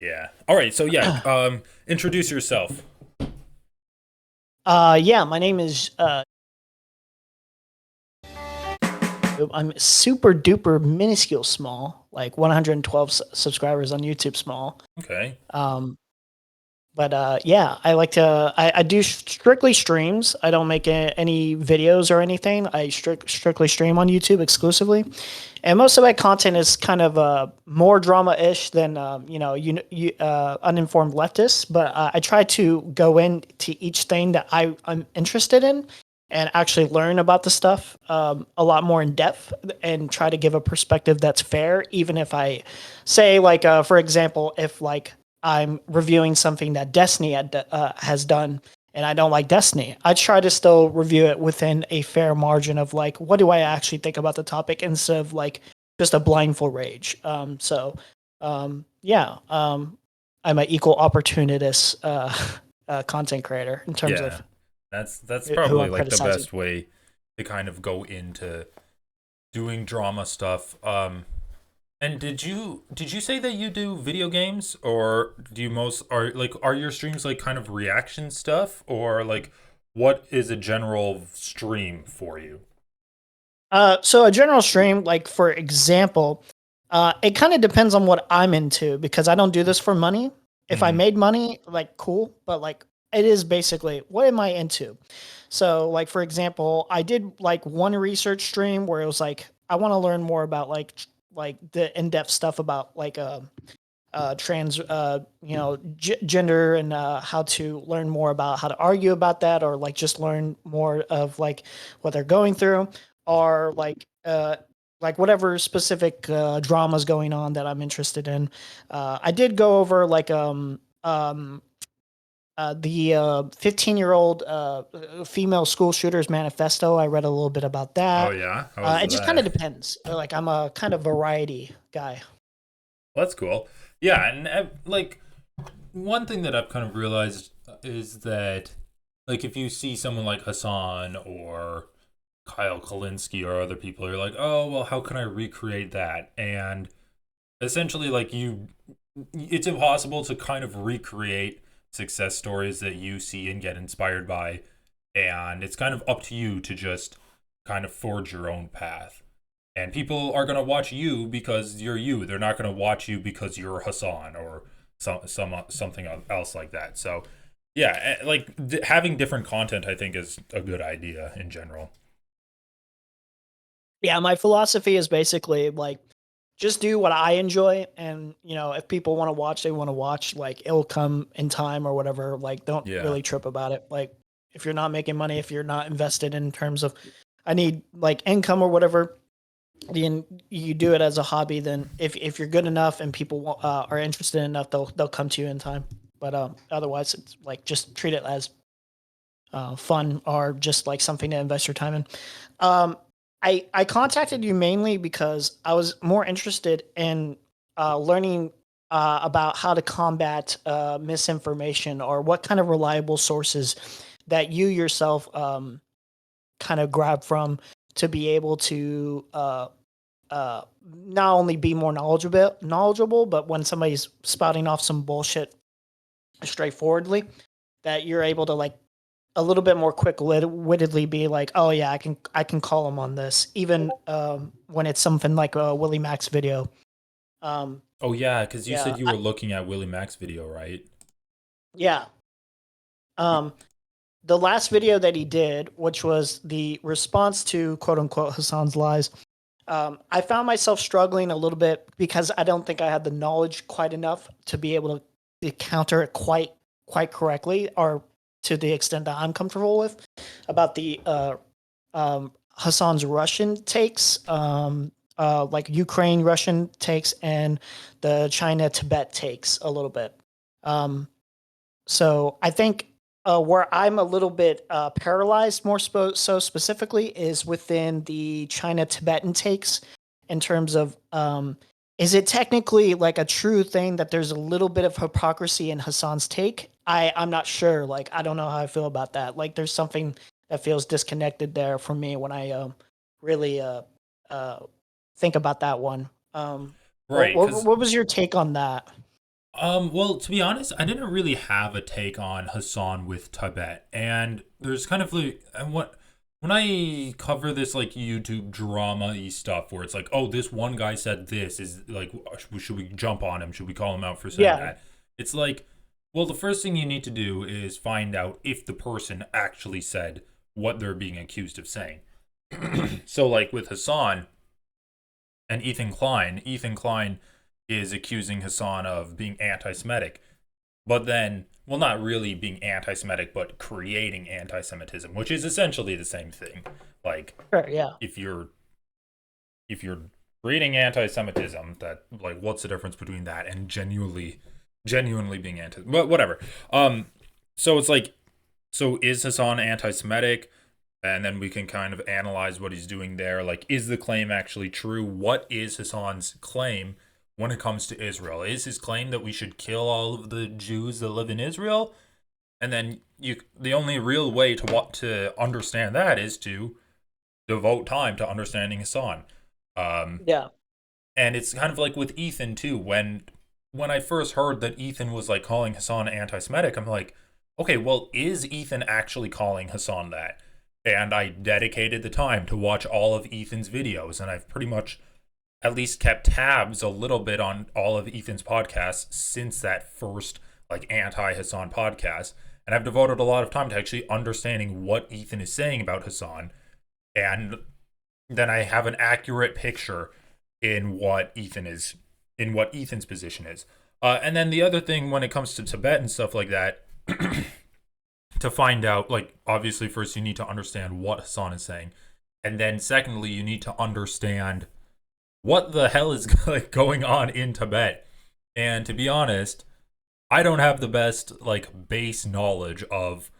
Yeah. All right. So yeah, introduce yourself. Yeah, my name is I'm super duper minuscule small, like 112 subscribers on YouTube small. Okay. Um, but yeah, I do strictly streams. I don't make any videos or anything. I strictly stream on YouTube exclusively, and most of my content is kind of more drama-ish than uninformed leftists. But I try to go into each thing that I'm interested in and actually learn about the stuff a lot more in depth and try to give a perspective that's fair, even if I say like for example, if like I'm reviewing something that has done and I don't like Destiny, I try to still review it within a fair margin of like, what do I actually think about the topic instead of like just a blindfold rage. Yeah, I'm an equal opportunist content creator in terms Yeah. of That's who probably I'm like the criticizing. best way to kind of go into doing drama stuff. And did you say that you do video games, or do you most are your streams like kind of reaction stuff, or like what is a general stream for you? So a general stream, like for example, it kind of depends on what I'm into because I don't do this for money. If I Hmm. made money, like cool, but like it is basically what am I into? So like for example, I did like one research stream where it was like I want to learn more about like the in-depth stuff about like trans gender and how to learn more about how to argue about that or like just learn more of like what they're going through or like whatever specific dramas going on that I'm interested in. I did go over like the 15-year-old female school shooters manifesto. I read a little bit about Oh that. yeah, how was It just kind of that? depends. Like I'm a kind of variety guy. Well, that's cool. Yeah, and like one thing that I've kind of realized is that like if you see someone like Hasan or Kyle Kalinske or other people, you're like, oh well, how can I recreate that? And essentially, like it's impossible to kind of recreate success stories that you see and get inspired by, and it's kind of up to you to just kind of forge your own path. And people are gonna watch you because you're you. They're not gonna watch you because you're Hassan or something else like that. So yeah, like having different content, I think, is a good idea in general. Yeah, my philosophy is basically like just do what I enjoy, and if people want to watch, they want to watch. Like it'll come in time or whatever. Like don't Yeah. really trip about it. Like if you're not making money, if you're not invested in terms of I need like income or whatever, then you do it as a hobby. Then if you're good enough and people are interested enough, they'll come to you in time. But otherwise, it's like just treat it as fun or just like something to invest your time in. Um, I contacted you mainly because I was more interested in learning about how to combat misinformation or what kind of reliable sources that you yourself kind of grab from to be able to not only be more knowledgeable, but when somebody's spouting off some bullshit straightforwardly, that you're able to like a little bit more quick-wittedly be like, oh yeah, I can call him on this, even when it's something like a Willie Max video. Um, Oh yeah, because you yeah, said you were looking at Willie Mack's video, right? yeah. Um, the last video that he did, which was the response to quote unquote Hassan's lies, I found myself struggling a little bit because I don't think I had the knowledge quite enough to be able to counter it quite correctly or to the extent that I'm comfortable with about the Hassan's Russian takes, like Ukraine Russian takes, and the China Tibet takes a little bit. Um, so I think where I'm a little bit paralyzed, so specifically, is within the China Tibetan takes in terms of is it technically like a true thing that there's a little bit of hypocrisy in Hassan's take? I'm not sure. Like I don't know how I feel about that. Like there's something that feels disconnected there for me when I really uh, think about that one. Right, because What was your take on that? Well, to be honest, I didn't really have a take on Hassan with Tibet, and there's kind of like, and what when I cover this like YouTube drama-y stuff where it's like, oh, this one guy said this is like, should we jump on him? Should we call him out for saying Yeah, that? It's like, well, the first thing you need to do is find out if the person actually said what they're being accused of saying. So, like with Hassan and Ethan Klein is accusing Hassan of being anti-Semitic, but then, well, not really being anti-Semitic, but creating anti-Semitism, which is essentially the same thing. Like, sure, yeah. if you're if you're creating anti-Semitism, that like, what's the difference between that and genuinely being anti? But whatever. So it's like, so is Hassan anti-Semitic? And then we can kind of analyze what he's doing there. Like, is the claim actually true? What is Hassan's claim when it comes to Israel? Is his claim that we should kill all of the Jews that live in Israel? And then the only real way to understand that is to devote time to understanding Hassan. Um, Yeah. and it's kind of like with Ethan too. When I first heard that Ethan was like calling Hassan anti-Semitic, I'm like, okay, well, is Ethan actually calling Hassan that? And I dedicated the time to watch all of Ethan's videos, and I've pretty much at least kept tabs a little bit on all of Ethan's podcasts since that first like anti-Hassan podcast. And I've devoted a lot of time to actually understanding what Ethan is saying about Hassan, and then I have an accurate picture in what Ethan's position is. And then the other thing when it comes to Tibet and stuff like that, to find out, like, obviously, first you need to understand what Hassan is saying, and then secondly, you need to understand what the hell is like going on in Tibet. And to be honest, I don't have the best like base knowledge of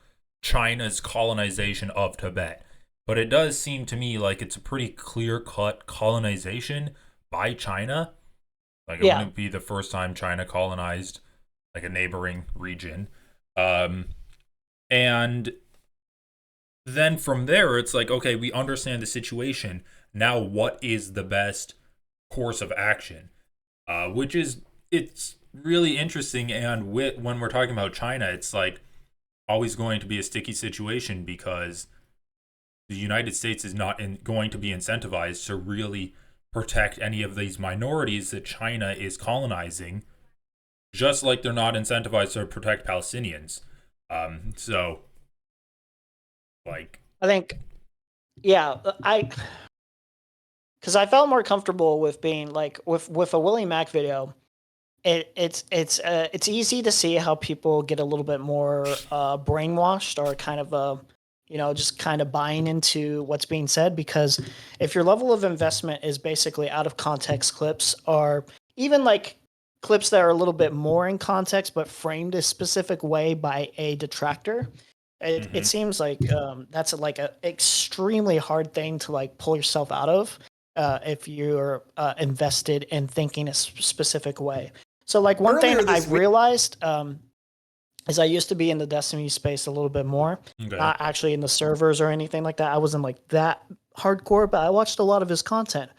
China's colonization of Tibet, but it does seem to me like it's a pretty clear-cut colonization by China. Like, it Yeah. wouldn't be the first time China colonized like a neighboring region. Um, and then from there, it's like, okay, we understand the situation. Now, what is the best course of action? Which is, it's really interesting. And when we're talking about China, it's like always going to be a sticky situation because the United States is not going to be incentivized to really protect any of these minorities that China is colonizing, just like they're not incentivized to protect Palestinians. So, like, I think, yeah, because I felt more comfortable with being like with a Willie Mack video. It's easy to see how people get a little bit more brainwashed or kind of just kind of buying into what's being said, because if your level of investment is basically out of context clips, or even like clips that are a little bit more in context but framed a specific way by a detractor, it mhm. seems like that's like a extremely hard thing to like pull yourself out of if you're invested in thinking a specific way. So like one thing Earlier this I've week, realized is I used to be in the Destiny space a little bit more, Okay. not actually in the servers or anything like that. I wasn't like that hardcore, but I watched a lot of his content.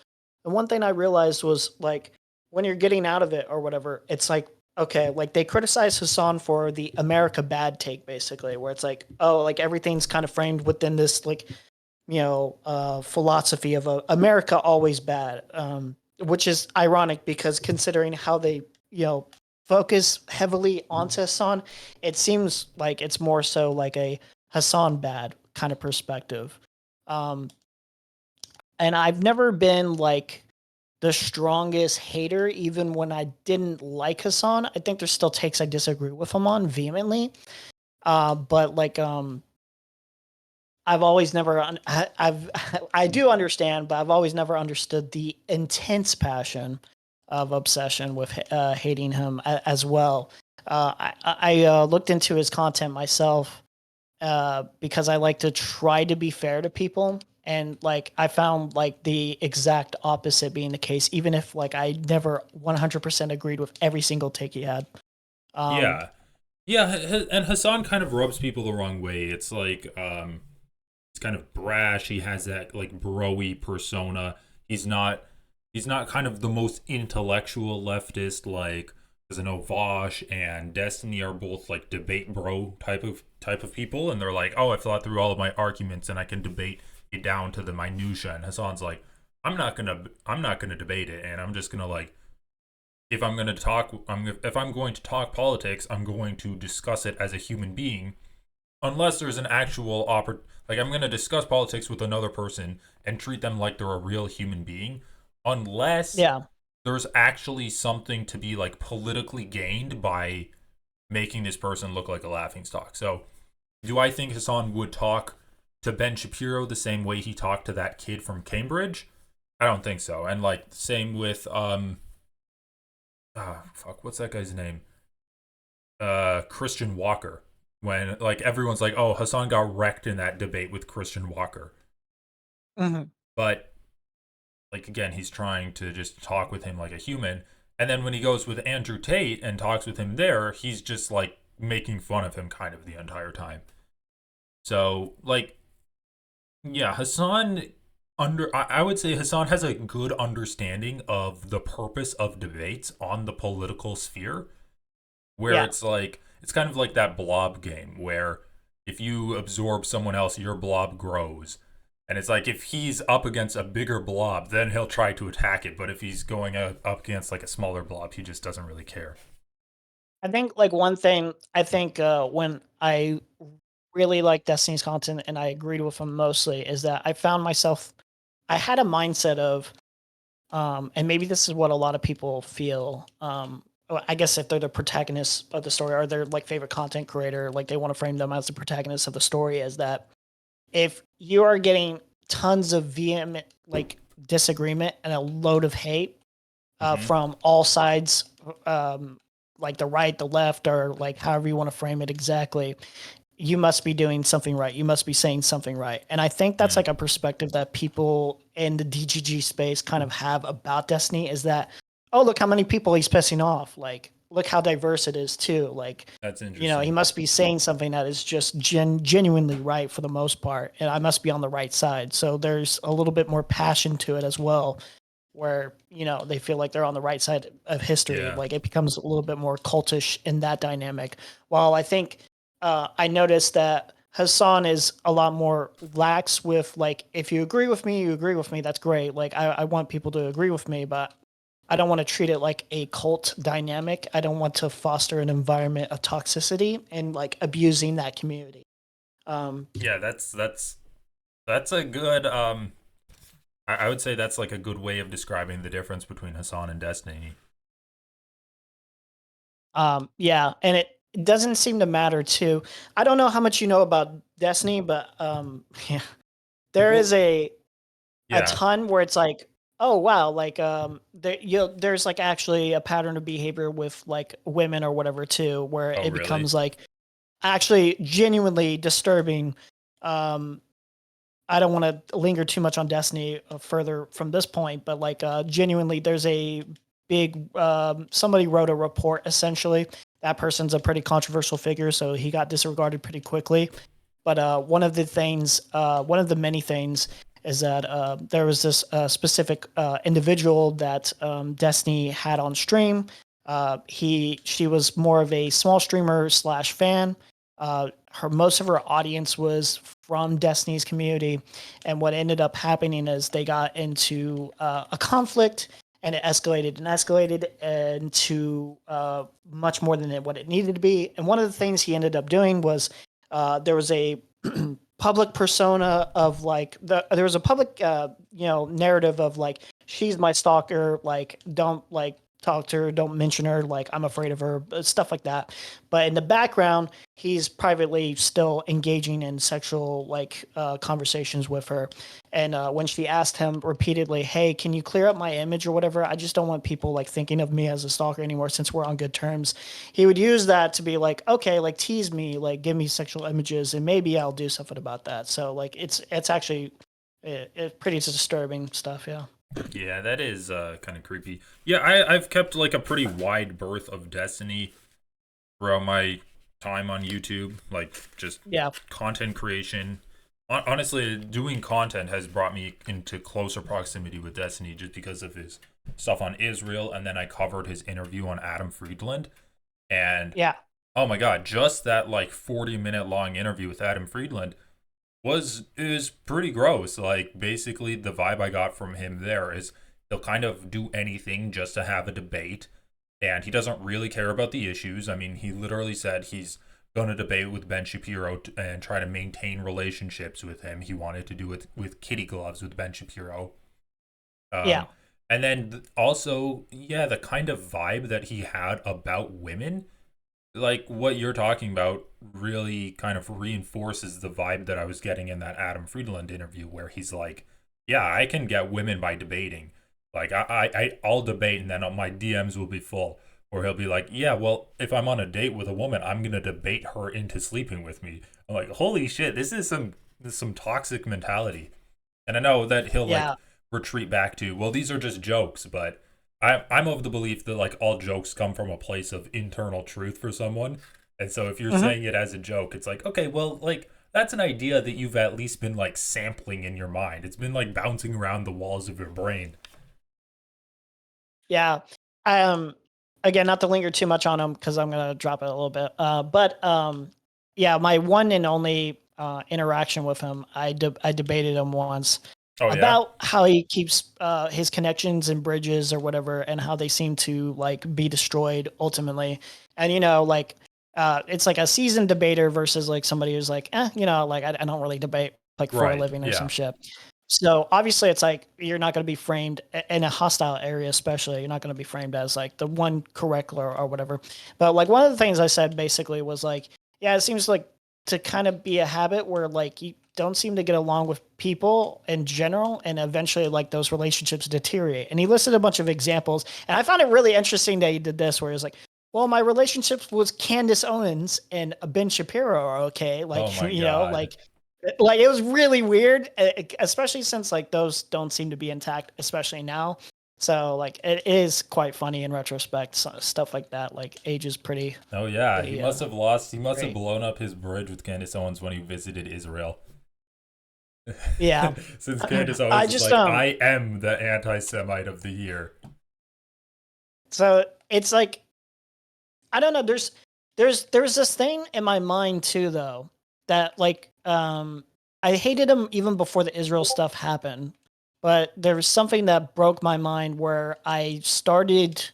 And one thing I realized was like when you're getting out of it or whatever, it's like, okay, like they criticize Hassan for the America bad take, basically, where it's like, oh, like everything's kind of framed within this like philosophy of America always bad, which is ironic because considering how they focus heavily onto Hassan, it seems like it's more so like a Hassan bad kind of perspective. Um, and I've never been like the strongest hater, even when I didn't like Hassan. I think there's still takes I disagree with him on vehemently. But like I've always never I've I do understand, but I've always never understood the intense passion of obsession with hating him as well. I looked into his content myself because I like to try to be fair to people, and like I found like the exact opposite being the case, even if like I never 100% agreed with every single take he had. Um, Yeah. Yeah, and Hassan kind of rubs people the wrong way. It's like, he's kind of brash. He has that like broy persona. He's not kind of the most intellectual leftist, like because I know Vosh and Destiny are both like debate bro type of people, and they're like, oh, I thought through all of my arguments and I can debate it down to the minutia. And Hasan's like, I'm not gonna debate it, and I'm just gonna like, if I'm going to talk politics, I'm going to discuss it as a human being, unless there's an actual like I'm going to discuss politics with another person and treat them like they're a real human being, unless Yeah. there's actually something to be like politically gained by making this person look like a laughingstock. So, do I think Hasan would talk to Ben Shapiro the same way he talked to that kid from Cambridge? I don't think so. And like same with what's that guy's name? Christian Walker. When like everyone's like, "Oh, Hasan got wrecked in that debate with Christian Walker." Hmm. But like again, he's trying to just talk with him like a human. And then when he goes with Andrew Tate and talks with him there, he's just like making fun of him kind of the entire time. So, like, yeah, I would say Hasan has a good understanding of the purpose of debates on the political sphere, where Yeah. it's like it's kind of like that blob game where if you absorb someone else, your blob grows. And it's like if he's up against a bigger blob, then he'll try to attack it. But if he's going up against like a smaller blob, he just doesn't really care. I think like one thing I think when I really like Destiny's content and I agreed with him mostly is that I found myself I had a mindset of and maybe this is what a lot of people feel I guess if they're the protagonists of the story or their like favorite content creator, like they want to frame them as the protagonists of the story, is that if you are getting tons of vehement like disagreement and a load of hate Hmm. from all sides, um, like the right, the left, or like however you want to frame it exactly, you must be doing something right. You must be saying something right. And I think that's Mm. like a perspective that people in the DGG space kind of have about Destiny is that, oh, look how many people he's pissing off. Like, look how diverse it is too. Like, That's he interesting. must be saying something that is just genuinely right for the most part. And I must be on the right side. So there's a little bit more passion to it as well, where, they feel like they're on the right side of history. Yeah. Like it becomes a little bit more cultish in that dynamic. While I think I noticed that Hassan is a lot more lax with like, if you agree with me, you agree with me. That's great. Like I want people to agree with me, but I don't want to treat it like a cult dynamic. I don't want to foster an environment of toxicity and like abusing that community. Yeah, that's a good I would say that's like a good way of describing the difference between Hasan and Destiny. Yeah, and it doesn't seem to matter too. I don't know how much you know about Destiny, but yeah, there Well, is a yeah. ton where it's like, oh wow, like there's like actually a pattern of behavior with like women or whatever too, where Oh, it really? becomes like actually genuinely disturbing. Um, I don't want to linger too much on Destiny further from this point, but like genuinely, there's a big somebody wrote a report essentially. That person's a pretty controversial figure, so he got disregarded pretty quickly. But one of the many things is that there was this specific individual that Destiny had on stream. She was more of a small streamer slash fan. Most of her audience was from Destiny's community, and what ended up happening is they got into a conflict, and it escalated into much more than what it needed to be. And one of the things he ended up doing was there was a public persona of like there was a public narrative of like she's my stalker, like don't like talk to her, don't mention her, like I'm afraid of her, stuff like that. But in the background, he's privately still engaging in sexual like conversations with her. And when she asked him repeatedly, hey, can you clear up my image or whatever, I just don't want people like thinking of me as a stalker anymore since we're on good terms, he would use that to be like, okay, like tease me, like give me sexual images, and maybe I'll do something about that. So like it's actually pretty disturbing stuff. Yeah. Yeah, that is kind of creepy. Yeah, I've kept like a pretty wide berth of Destiny throughout my time on YouTube, like just Yeah. content creation. Honestly, doing content has brought me into closer proximity with Destiny just because of his stuff on Israel, and then I covered his interview on Adam Friedland. And Yeah. oh my god, just that like 40-minute long interview with Adam Friedland was is pretty gross. Like basically the vibe I got from him there is he'll kind of do anything just to have a debate, and he doesn't really care about the issues. I mean, he literally said he's going to debate with Ben Shapiro and try to maintain relationships with him. He wanted to do it with kitty gloves with Ben Shapiro. Yeah. Um, and then also, yeah, the kind of vibe that he had about women, like what you're talking about, really kind of reinforces the vibe that I was getting in that Adam Friedland interview, where he's like, "Yeah, I can get women by debating. Like, I'll debate, and then my DMs will be full." Or he'll be like, "Yeah, well, if I'm on a date with a woman, I'm gonna debate her into sleeping with me." I'm like, "Holy shit, this is some toxic mentality." And I know that he'll like Yeah. retreat back to, well, these are just jokes, but I'm of the belief that like all jokes come from a place of internal truth for someone. And so if you're Hmm. saying it as a joke, it's like, okay, well, like that's an idea that you've at least been like sampling in your mind. It's been like bouncing around the walls of your brain. Yeah. Um. Again, not to linger too much on him because I'm gonna drop it a little bit. But yeah, my one and only interaction with him, I debated him once Oh yeah? about how he keeps his connections and bridges or whatever, and how they seem to like be destroyed ultimately. And like it's like a seasoned debater versus like somebody who's like, like I don't really debate like for a Right. living or some Yeah. shit. So obviously, it's like you're not going to be framed in a hostile area, especially. You're not going to be framed as like the one correct or whatever. But like one of the things I said basically was like, yeah, it seems like to kind of be a habit where like you don't seem to get along with people in general, and eventually like those relationships deteriorate. And he listed a bunch of examples, and I found it really interesting that he did this, where he was like, well, my relationships with Candace Owens and Ben Shapiro are okay. Oh Like, my god. like it was really weird, especially since like those don't seem to be intact, especially now. So like it is quite funny in retrospect. Stuff like that like ages Oh yeah, pretty he must have great. blown up his bridge with Candace Owens when he visited Israel. Yeah. Since Candace I Owens is just like, I am the anti-Semite of the year. so it's like I don't know. There's this thing in my mind too, though, that like I hated him even before the Israel stuff happened, but there was something that broke my mind where I started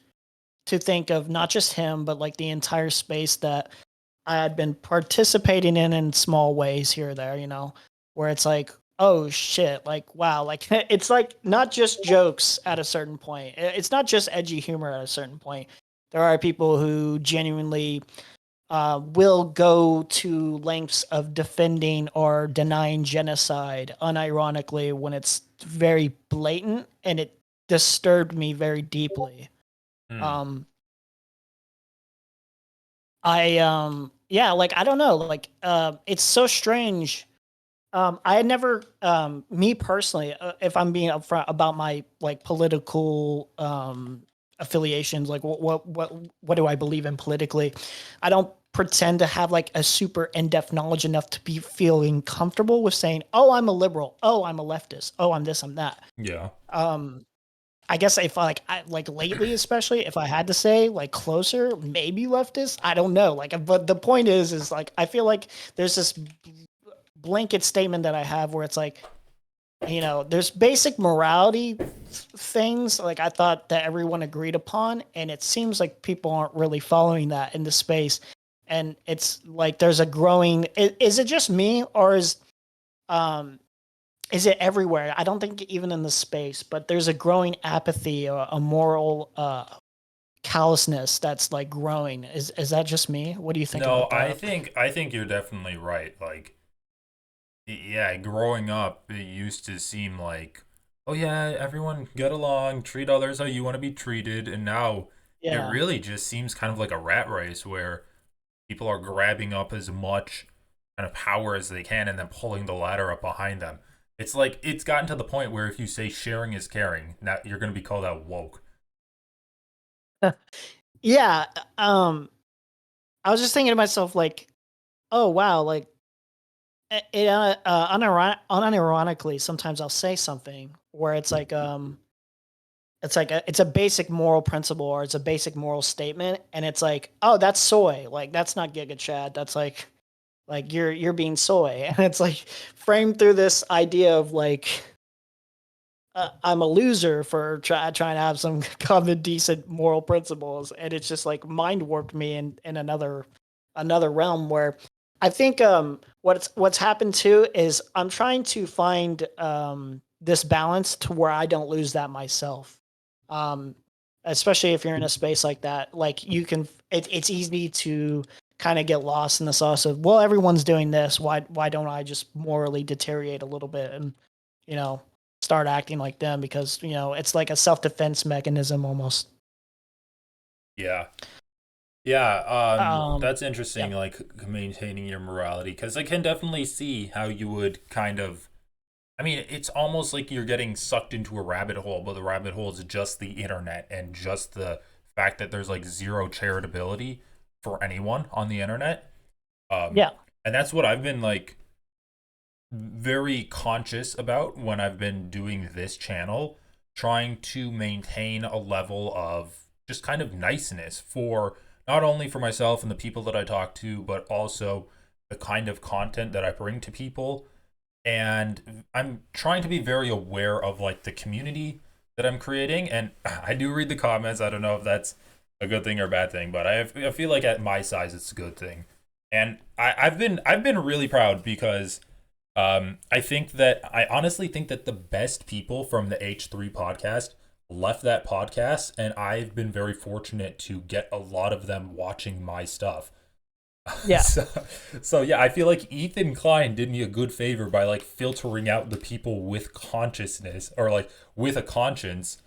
to think of not just him, but like the entire space that I had been participating in small ways here or there, where it's like, oh shit, like wow, like it's like not just jokes at a certain point. It's not just edgy humor at a certain point. There are people who genuinely will go to lengths of defending or denying genocide unironically when it's very blatant, and it disturbed me very deeply. Hmm. Um, yeah, like I don't know, like it's so strange. I had never, me personally, if I'm being upfront about my like political affiliations, like what do I believe in politically? I don't pretend to have like a super in-depth knowledge enough to be feeling comfortable with saying, "Oh, I'm a liberal. Oh, I'm a leftist. Oh, I'm this, I'm that." Yeah. Um, I guess if I like lately, especially if I had to say like closer, maybe leftist. I don't know. Like, but the point is like I feel like there's this blanket statement that I have where it's like, there's basic morality things like I thought that everyone agreed upon, and it seems like people aren't really following that in the space. And it's like there's a growing. Is it just me, or um is it everywhere? I don't think even in the space, but there's a growing apathy or a moral callousness that's like growing. Is that just me? What do you think No, about that? I think you're definitely right. Like, yeah, growing up, it used to seem like, oh yeah, everyone get along, treat others how you want to be treated, and now it Yeah. really just seems kind of like a rat race where people are grabbing up as much kind of power as they can and then pulling the ladder up behind them. It's like it's gotten to the point where if you say sharing is caring, now you're going to be called out woke. Yeah. Um I was just thinking to myself, like, oh wow, like unironically, sometimes I'll say something where it's like, it's like it's a basic moral principle or it's a basic moral statement, and it's like, oh, that's soy, like that's not Giga Chad, that's like you're being soy, and it's like framed through this idea of like I'm a loser for trying to have some common decent moral principles, and it's just like mind warped me in another realm where I think what's happened too is I'm trying to find this balance to where I don't lose that myself. Um, Especially if you're in a space like that, like you can, it's easy to kind of get lost in the sauce of, well, everyone's doing this. Why don't I just morally deteriorate a little bit and you know start acting like them because it's like a self defense mechanism almost. Yeah. Yeah, Um, that's interesting, yeah, like maintaining your morality, because I can definitely see how you would kind of. I mean, it's almost like you're getting sucked into a rabbit hole, but the rabbit hole is just the internet and just the fact that there's like zero charitability for anyone on the internet. Um, yeah, and that's what I've been like very conscious about when I've been doing this channel, trying to maintain a level of just kind of niceness for not only for myself and the people that I talk to, but also the kind of content that I bring to people. And I'm trying to be very aware of like the community that I'm creating. And I do read the comments. I don't know if that's a good thing or a bad thing, but I feel like at my size it's a good thing. And I've been really proud because I honestly think that the best people from the H3 podcast left that podcast, and I've been very fortunate to get a lot of them watching my stuff. yeah. so, so yeah, I feel like Ethan Klein did me a good favor by like filtering out the people with consciousness or like with a conscience,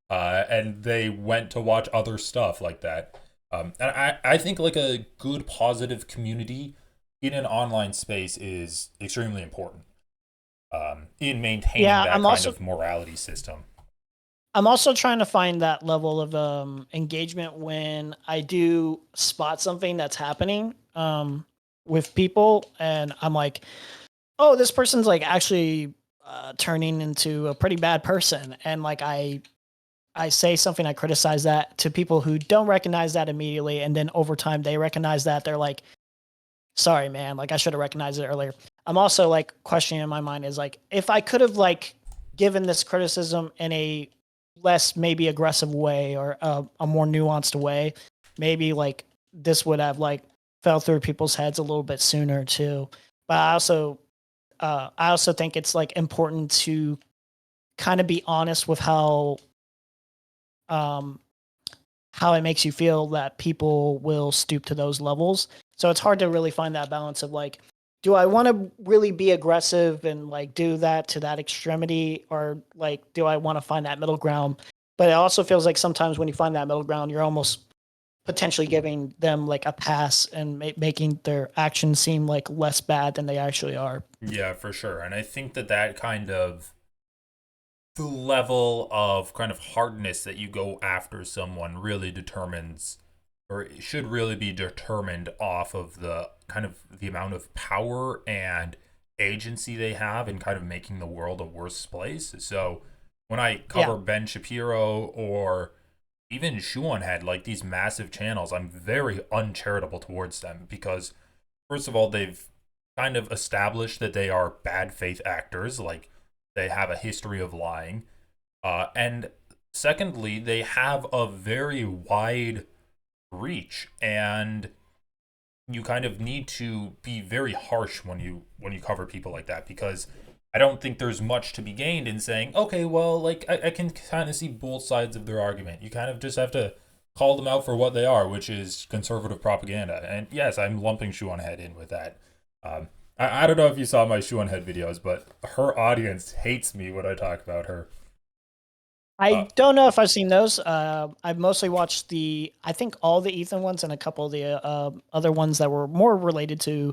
and they went to watch other stuff like that. And I think like a good positive community in an online space is extremely important, in maintaining Yeah, that kind of morality system. I'm also trying to find that level of engagement when I do spot something that's happening with people, and I'm like, oh, this person's like actually turning into a pretty bad person, and like I say something, I criticize that to people who don't recognize that immediately, and then over time they recognize that they're like, sorry, man, like I should have recognized it earlier. I'm also like questioning in my mind is like if I could have like given this criticism in a less maybe aggressive way or a more nuanced way, maybe like this would have like fell through people's heads a little bit sooner too. But I also think it's like important to kind of be honest with um how it makes you feel that people will stoop to those levels. So it's hard to really find that balance of like, do I want to really be aggressive and like do that to that extremity, or like do I want to find that middle ground? But it also feels like sometimes when you find that middle ground, you're almost potentially giving them like a pass and making their actions seem like less bad than they actually are. Yeah, for sure. And I think that that kind of the level of kind of hardness that you go after someone really determines, or it should really be determined off of the kind of the amount of power and agency they have in kind of making the world a worse place. So when I Yeah. cover Ben Shapiro or even Shuon had like these massive channels, I'm very uncharitable towards them because first of all, they've kind of established that they are bad faith actors, like they have a history of lying. And secondly, they have a very wide reach, and you kind of need to be very harsh when you cover people like that because I don't think there's much to be gained in saying, okay, well, like I can kind of see both sides of their argument. You kind of just have to call them out for what they are, which is conservative propaganda. And yes, I'm lumping Shoe on Head in with that. I don't know if you saw my Shoe on Head videos, but her audience hates me when I talk about her. Uh, I don't know if I've seen those. I've mostly watched I think all the Ethan ones and a couple of the other ones that were more related to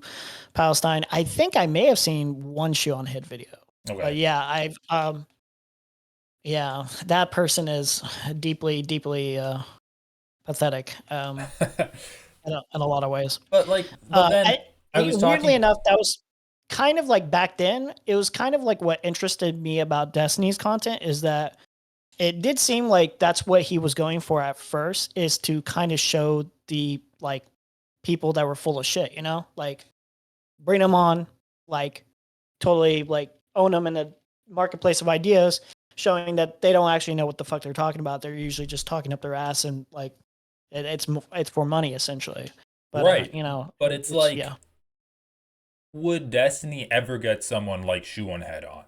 Palestine. I think I may have seen one shoe on hit video, but okay. yeah, yeah, that person is deeply, deeply pathetic in a lot of ways. But like, but then I was Weirdly talking. enough, that was kind of like back then. It was kind of like what interested me about Destiny's content is that it did seem like that's what he was going for at first, is to kind of show the like people that were full of shit, like bring them on, like totally like own them in the marketplace of ideas, showing that they don't actually know what the fuck they're talking about. They're usually just talking up their ass, and like it's for money essentially. But Right. But it's it's yeah. like, would Destiny ever get someone like Shoe Head on?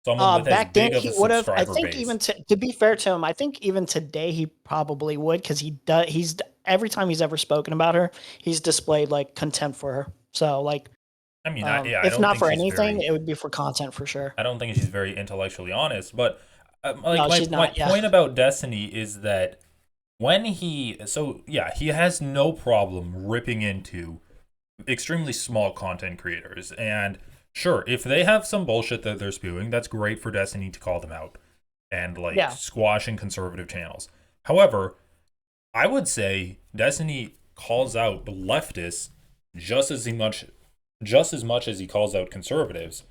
Someone with as Back then big of he a would have. I subscriber think base. even to be fair to him, I think even today he probably would, because he does. He's every time he's ever spoken about her, he's displayed like contempt for her. So like, I mean, yeah, I if don't not think for she's anything, very it would be for content for sure. I don't think she's very intellectually honest, but like No, my she's my not. Yeah. point about Destiny is that when he has no problem ripping into extremely small content creators. And sure, if they have some bullshit that they're spewing, that's great for Destiny to call them out and like Yeah. squashing conservative channels. However, I would say Destiny calls out leftists just as much as he calls out conservatives.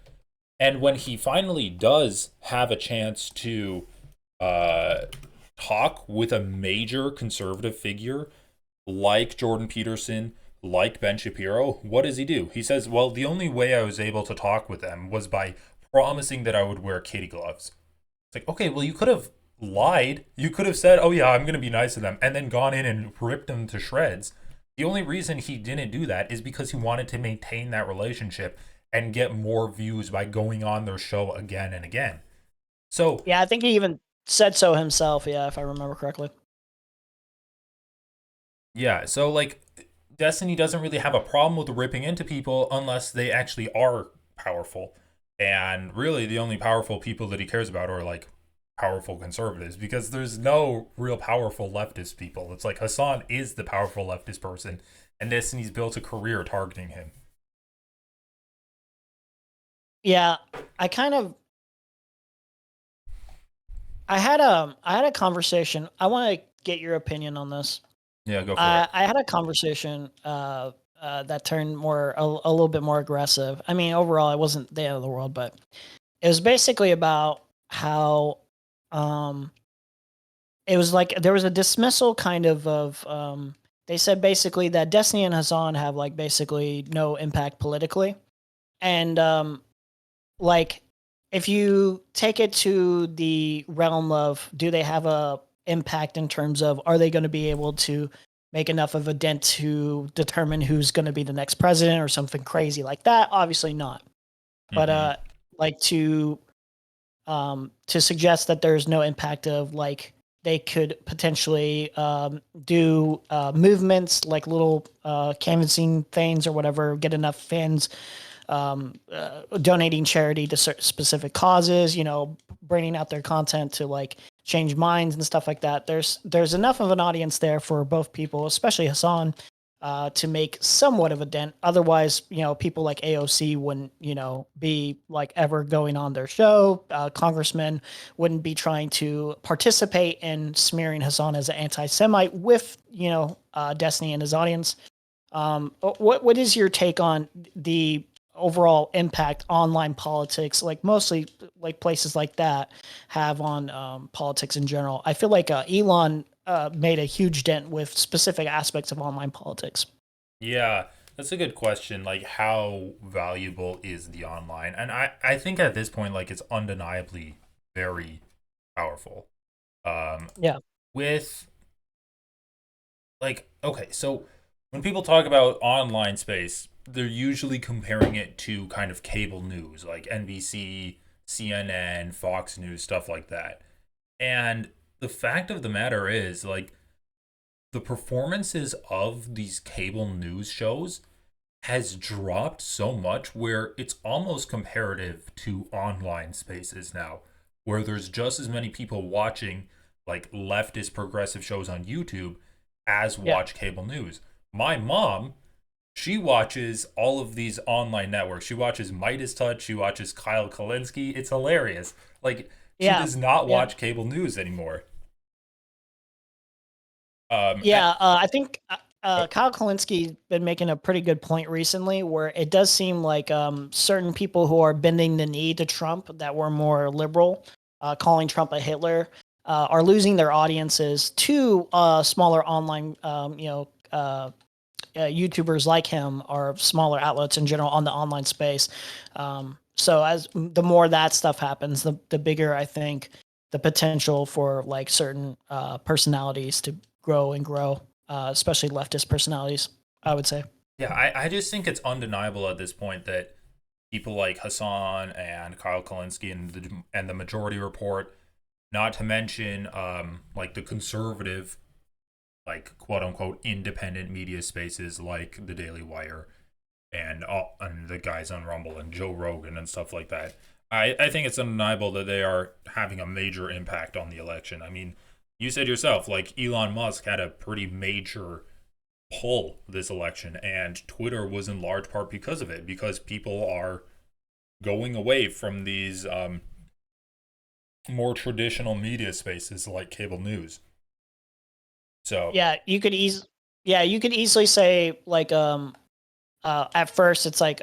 And when he finally does have a chance to uh, talk with a major conservative figure like Jordan Peterson, like Ben Shapiro, what does he do? He says, well, the only way I was able to talk with them was by promising that I would wear kitty gloves. It's like, okay, well, you could have lied. You could have said, oh, yeah, I'm going to be nice to them, and then gone in and ripped them to shreds. The only reason he didn't do that is because he wanted to maintain that relationship and get more views by going on their show again and again. So, Yeah, I think he even said so himself. Yeah, if I remember correctly. yeah, so like Destiny doesn't really have a problem with ripping into people unless they actually are powerful. And really, the only powerful people that he cares about are like powerful conservatives because there's no real powerful leftist people. It's like Hasan is the powerful leftist person, and Destiny's built a career targeting him. Yeah, I kind of I had a conversation. I want to get your opinion on this. Yeah, go for it. I had a conversation that turned a little bit more aggressive. I mean, overall, it wasn't the end of the world, but it was basically about how um, it was like there was a dismissal kind of. They said basically that Destiny and Hasan have like basically no impact politically, and like if you take it to the realm of do they have a impact in terms of are they going to be able to make enough of a dent to determine who's going to be the next president or something crazy like that, obviously not. But Mm-hmm. like to suggest that there's no impact of like they could potentially do movements like little canvassing things or whatever, get enough fans donating charity to specific causes, bringing out their content to like change minds and stuff like that. There's enough of an audience there for both people, especially Hasan, to make somewhat of a dent. Otherwise, people like AOC wouldn't, be like ever going on their show. Congressmen wouldn't be trying to participate in smearing Hasan as an anti-Semite with, Destiny and his audience. What is your take on the overall impact online politics, like mostly like places like that, have on politics in general? I feel like Elon made a huge dent with specific aspects of online politics. Yeah, that's a good question. Like, how valuable is the online? And I think at this point, like, it's undeniably very powerful. Um, Yeah, with like, okay, so when people talk about online space, they're usually comparing it to kind of cable news, like NBC, CNN, Fox News, stuff like that. And the fact of the matter is, like, the performances of these cable news shows has dropped so much where it's almost comparative to online spaces now, where there's just as many people watching like leftist progressive shows on YouTube as yeah, watch cable news. My mom, she watches all of these online networks. She watches Midas Touch, she watches Kyle Kalinske. It's hilarious. Like, she yeah, does not yeah, watch cable news anymore. A- yeah. I think Kyle Kalinske been making a pretty good point recently, where it does seem like certain people who are bending the knee to Trump that were more liberal calling Trump a Hitler, are losing their audiences to smaller online, YouTubers like him, or smaller outlets in general on the online space. So as the more that stuff happens, the bigger I think the potential for like certain personalities to grow and grow, especially leftist personalities, I would say. Yeah, I just think it's undeniable at this point that people like Hasan and Kyle Kalinske and the Majority Report, not to mention like the conservative, like quote unquote independent media spaces like the Daily Wire and the guys on Rumble and Joe Rogan and stuff like that. I think it's undeniable that they are having a major impact on the election. I mean, you said yourself, like Elon Musk had a pretty major pull this election, and Twitter was in large part because of it, because people are going away from these more traditional media spaces like cable news. So Yeah, you could easily say like at first it's like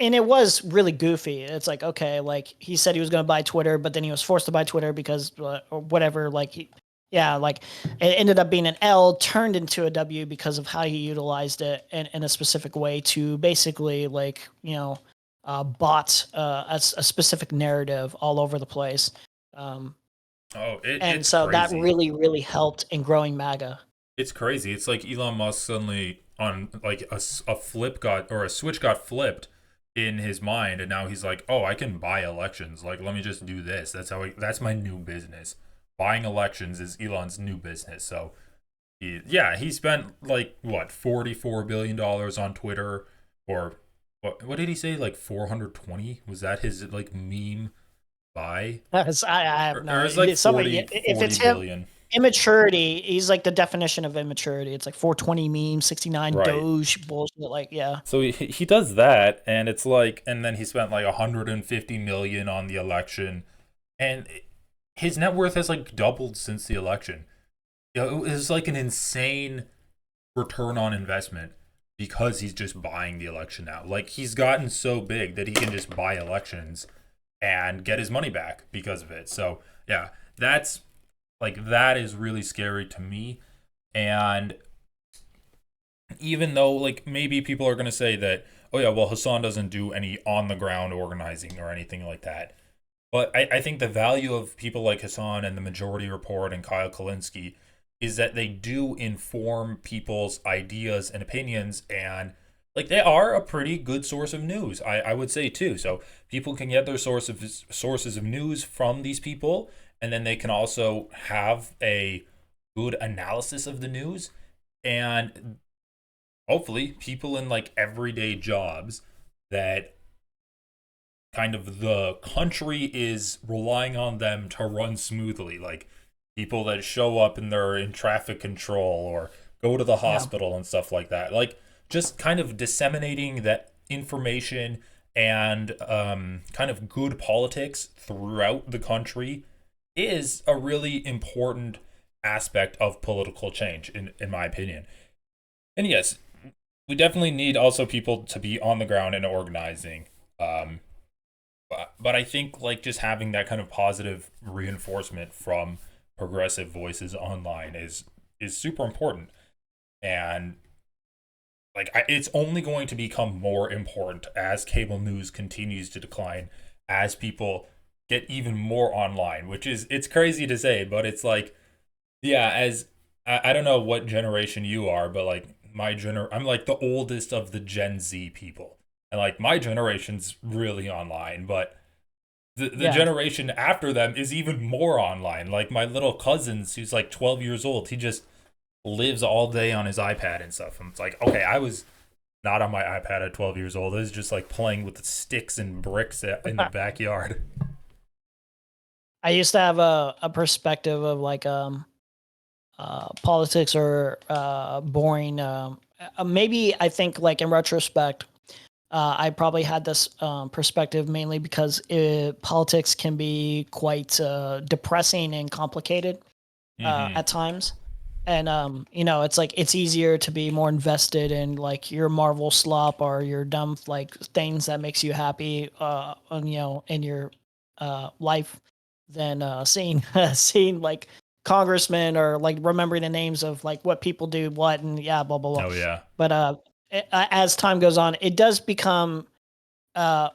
and it was really goofy. It's like, okay, like he said he was going to buy Twitter, but then he was forced to buy Twitter because or whatever, like yeah, like it ended up being an L turned into a W because of how he utilized it in a specific way to basically like, bot a specific narrative all over the place. Um, and it's so that crazy. really, really helped in growing MAGA. It's crazy. It's like Elon Musk suddenly on like a flip got or a switch got flipped in his mind, and now he's like, "Oh, I can buy elections. Like, let me just do this. That's my new business. Buying elections is Elon's new business." So, he spent like what $44 billion on Twitter, or what did he say? Like 420? Was that his like meme buy? I have Or no it's like idea. Somebody, if 40 it's him, billion. immaturity, he's like the definition of immaturity. It's like 420 meme, 69 Right. Doge bullshit. Like, yeah. So he does that, and it's like, and then he spent like 150 million on the election, and his net worth has like doubled since the election. It was like an insane return on investment because he's just buying the election now. Like he's gotten so big that he can just buy elections and get his money back because of it. So yeah, that is really scary to me. And even though like maybe people are going to say that, oh yeah, well, Hasan doesn't do any on the ground organizing or anything like that, but I think the value of people like Hasan and the Majority Report and Kyle Kalinske is that they do inform people's ideas and opinions, and like they are a pretty good source of news, I would say too. So people can get their sources of news from these people, and then they can also have a good analysis of the news. And hopefully people in like everyday jobs that kind of the country is relying on them to run smoothly, like people that show up and they're in traffic control or go to the Yeah. hospital and stuff like that, like just kind of disseminating that information and kind of good politics throughout the country is a really important aspect of political change in my opinion. And yes, we definitely need also people to be on the ground and organizing. Um, but I think like just having that kind of positive reinforcement from progressive voices online is super important. And like it's only going to become more important as cable news continues to decline, as people get even more online, which is it's crazy to say, but it's like yeah, as I don't know what generation you are, but like I'm like the oldest of the Gen Z people. And like my generation's really online, but the Yeah. generation after them is even more online. Like my little cousins who's like 12 years old, he just lives all day on his iPad and stuff. And it's like, okay, I was not on my iPad at 12 years old. I was just like playing with the sticks and bricks in the backyard. I used to have a perspective of like politics or boring. Maybe I think like in retrospect, I probably had this perspective mainly because politics can be quite depressing and complicated Mm-hmm. at times. And it's like it's easier to be more invested in like your Marvel slop or your dumb like things that makes you happy in your life than seeing seeing like congressmen or like remembering the names of like what people do what and yeah blah blah blah. Oh yeah. But as time goes on, it does become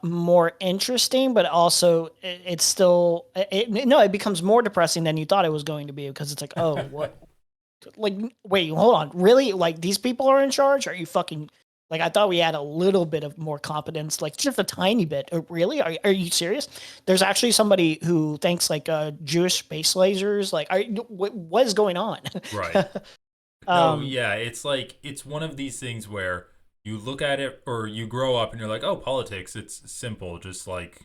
more interesting, but also it's still no, it becomes more depressing than you thought it was going to be because it's like, oh, what? Like, wait, hold on, really? Like these people are in charge? Are you fucking? Like I thought we had a little bit of more competence, like just a tiny bit. Really? Are you serious? There's actually somebody who thinks like Jewish space lasers. Like, what is going on? Right. No, um, yeah, it's like it's one of these things where you look at it or you grow up and you're like, "Oh, politics, it's simple, just like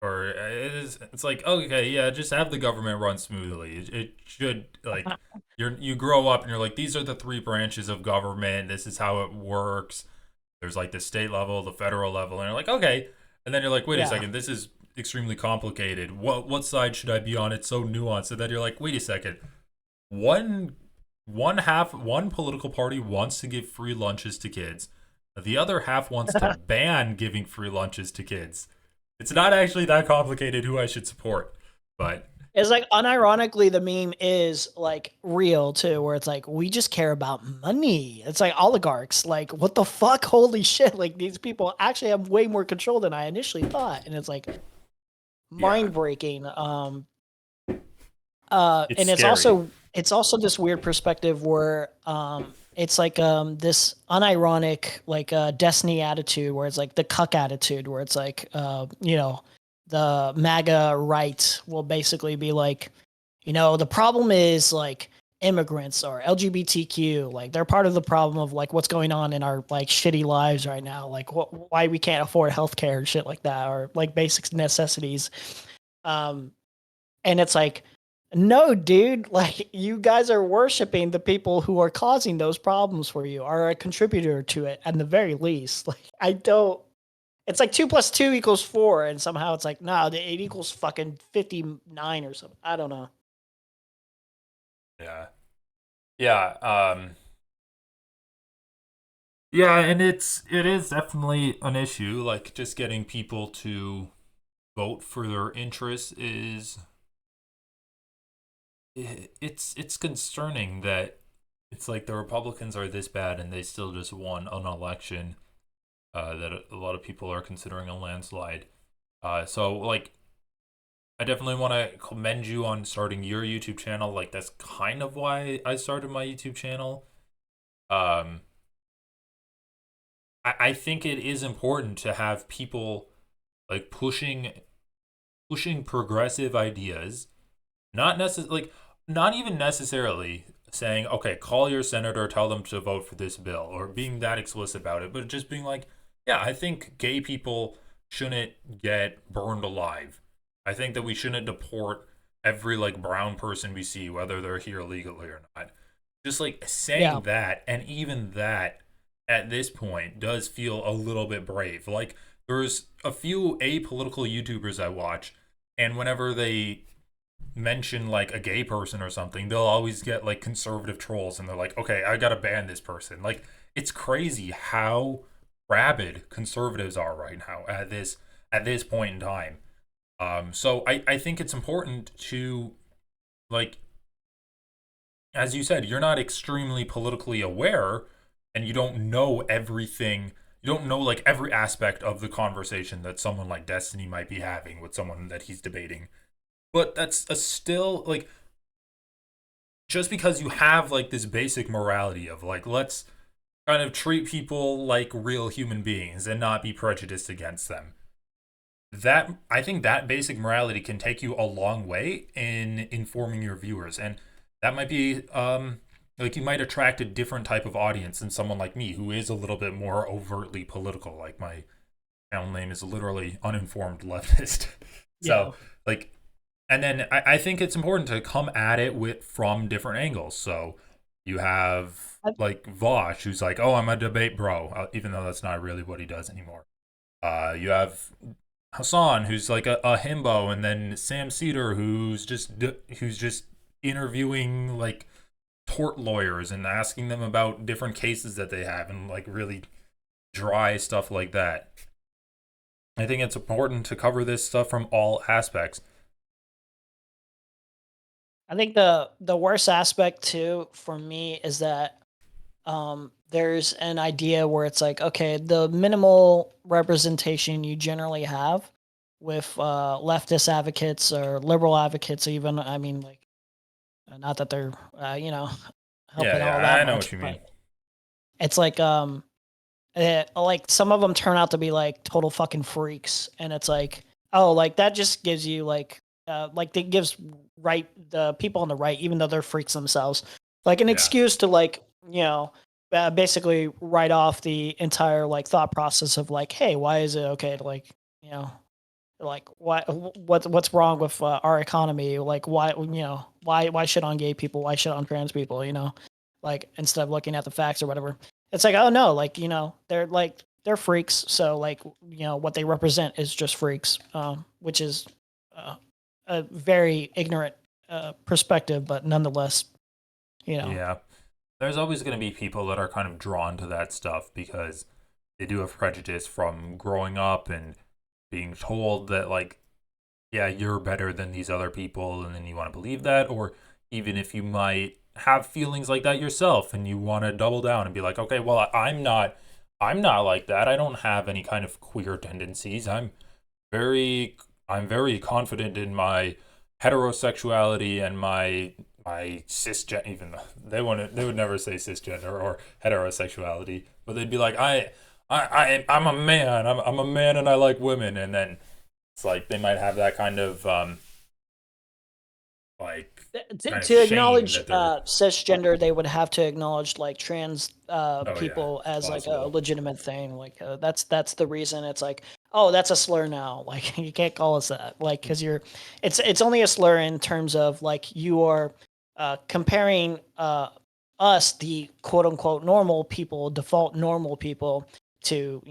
or it's like, okay, yeah, just have the government run smoothly. It should like you grow up and you're like, these are the three branches of government. This is how it works. There's like the state level, the federal level, and you're like, okay. And then you're like, wait a yeah. second, this is extremely complicated. What side should I be on? It's so nuanced. And then you're like, wait a second. One one political party wants to give free lunches to kids. The other half wants to ban giving free lunches to kids. It's not actually that complicated who I should support. But It's like unironically the meme is like real too, where it's like we just care about money. It's like oligarchs, like what the fuck? Holy shit! Like these people actually have way more control than I initially thought, and it's like yeah, mind breaking. it's And scary. it's also this weird perspective where it's like this unironic like destiny attitude where it's like the cuck attitude where it's like you know the MAGA right will basically be like, you know, the problem is like immigrants or LGBTQ, like they're part of the problem of like what's going on in our like shitty lives right now, like why we can't afford healthcare and shit like that, or like basic necessities. Um, and it's like, no, dude, like you guys are worshiping the people who are causing those problems for you, are a contributor to it at the very least. Like I don't. It's like 2 + 2 = 4, and somehow it's like, no, it equals fucking 59 or something. I don't know. Yeah. Yeah, yeah, and it is definitely an issue. Like just getting people to vote for their interests is it's concerning that it's like the Republicans are this bad and they still just won an election that a lot of people are considering a landslide. So like I definitely want to commend you on starting your YouTube channel. Like that's kind of why I started my YouTube channel. Um, I think it is important to have people like pushing progressive ideas, not even necessarily saying, okay, call your senator, tell them to vote for this bill, or being that explicit about it, but just being like, yeah, I think gay people shouldn't get burned alive. I think that we shouldn't deport every like brown person we see, whether they're here legally or not. Just like Yeah. saying that, and even that at this point does feel a little bit brave. Like there's a few apolitical YouTubers I watch, and whenever they mention like a gay person or something, they'll always get like conservative trolls and they're like, okay, I gotta ban this person. Like it's crazy how rabid conservatives are right now at this point in time. So I think it's important to like as you said, you're not extremely politically aware and you don't know everything. You don't know like every aspect of the conversation that someone like Destiny might be having with someone that he's debating. But that's a still like just because you have like this basic morality of like let's kind of treat people like real human beings and not be prejudiced against them. That I think that basic morality can take you a long way in informing your viewers, and that might be like you might attract a different type of audience than someone like me who is a little bit more overtly political. Like my channel name is literally uninformed leftist. Yeah. So like and then I think it's important to come at it with from different angles. So you have I- like Vosh, who's like, "Oh, I'm a debate bro," even though that's not really what he does anymore. You have Hasan, who's like a himbo, and then Sam Cedar, who's just interviewing like tort lawyers and asking them about different cases that they have and like really dry stuff like that. I think it's important to cover this stuff from all aspects. I think the worst aspect too for me is that there's an idea where it's like, okay, the minimal representation you generally have with leftist advocates or liberal advocates, even, I mean, like, not that they're, Yeah, helping yeah, all that I know much, what you mean. but it's like some of them turn out to be like total fucking freaks, and it's like, oh, like that just gives you like that gives the people on the right, even though they're freaks themselves, like an Yeah, excuse to like basically write off the entire like thought process of like, hey, why is it okay to like you know like what's wrong with our economy, like why shit on gay people, why shit on trans people, like instead of looking at the facts or whatever. It's like, oh no, like they're freaks, so like what they represent is just freaks, which is uh, a very ignorant perspective, but nonetheless, you know yeah. There's always going to be people that are kind of drawn to that stuff because they do have prejudice from growing up and being told that, like, yeah, you're better than these other people, and then you want to believe that, or even if you might have feelings like that yourself and you want to double down and be like, okay, well, I'm not like that. I don't have any kind of queer tendencies. Very I'm very confident in my heterosexuality and my cisgender. Even though they would never say cisgender or heterosexuality, but they'd be like, I'm a man. I'm a man and I like women. And then it's like they might have that kind of like kind of to shame acknowledge that they're. cisgender, they would have to acknowledge like trans Oh yeah, people it's as like a possible. legitimate thing. Like that's the reason it's like, oh, that's a slur now. Like you can't call us that. Like because it's only a slur in terms of like you are comparing us, the quote unquote normal people, default normal people, to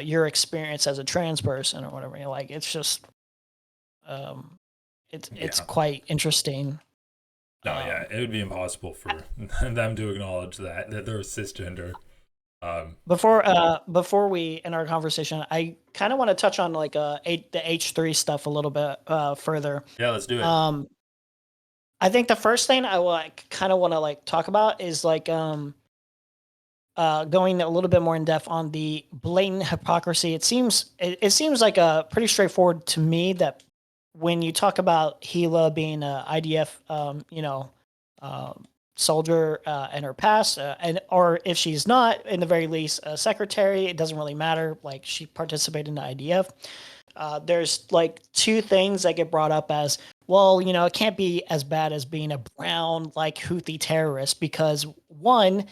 your experience as a trans person or whatever. Like it's just um, it's Yeah. quite interesting. No, yeah, Um, it would be impossible for them to acknowledge that they're cisgender. before we end our conversation, I kind of want to touch on like the H3 stuff a little bit further. Yeah, let's do it. Um, I think the first thing I like kind of want to like talk about is like going a little bit more in depth on the blatant hypocrisy. It seems like pretty straightforward to me that when you talk about Gila being a IDF, uh, soldier in her past, and or if she's not, in the very least, a secretary, it doesn't really matter. Like she participated in the IDF. There's like two things that get brought up as well. It can't be as bad as being a brown like Houthi terrorist because one,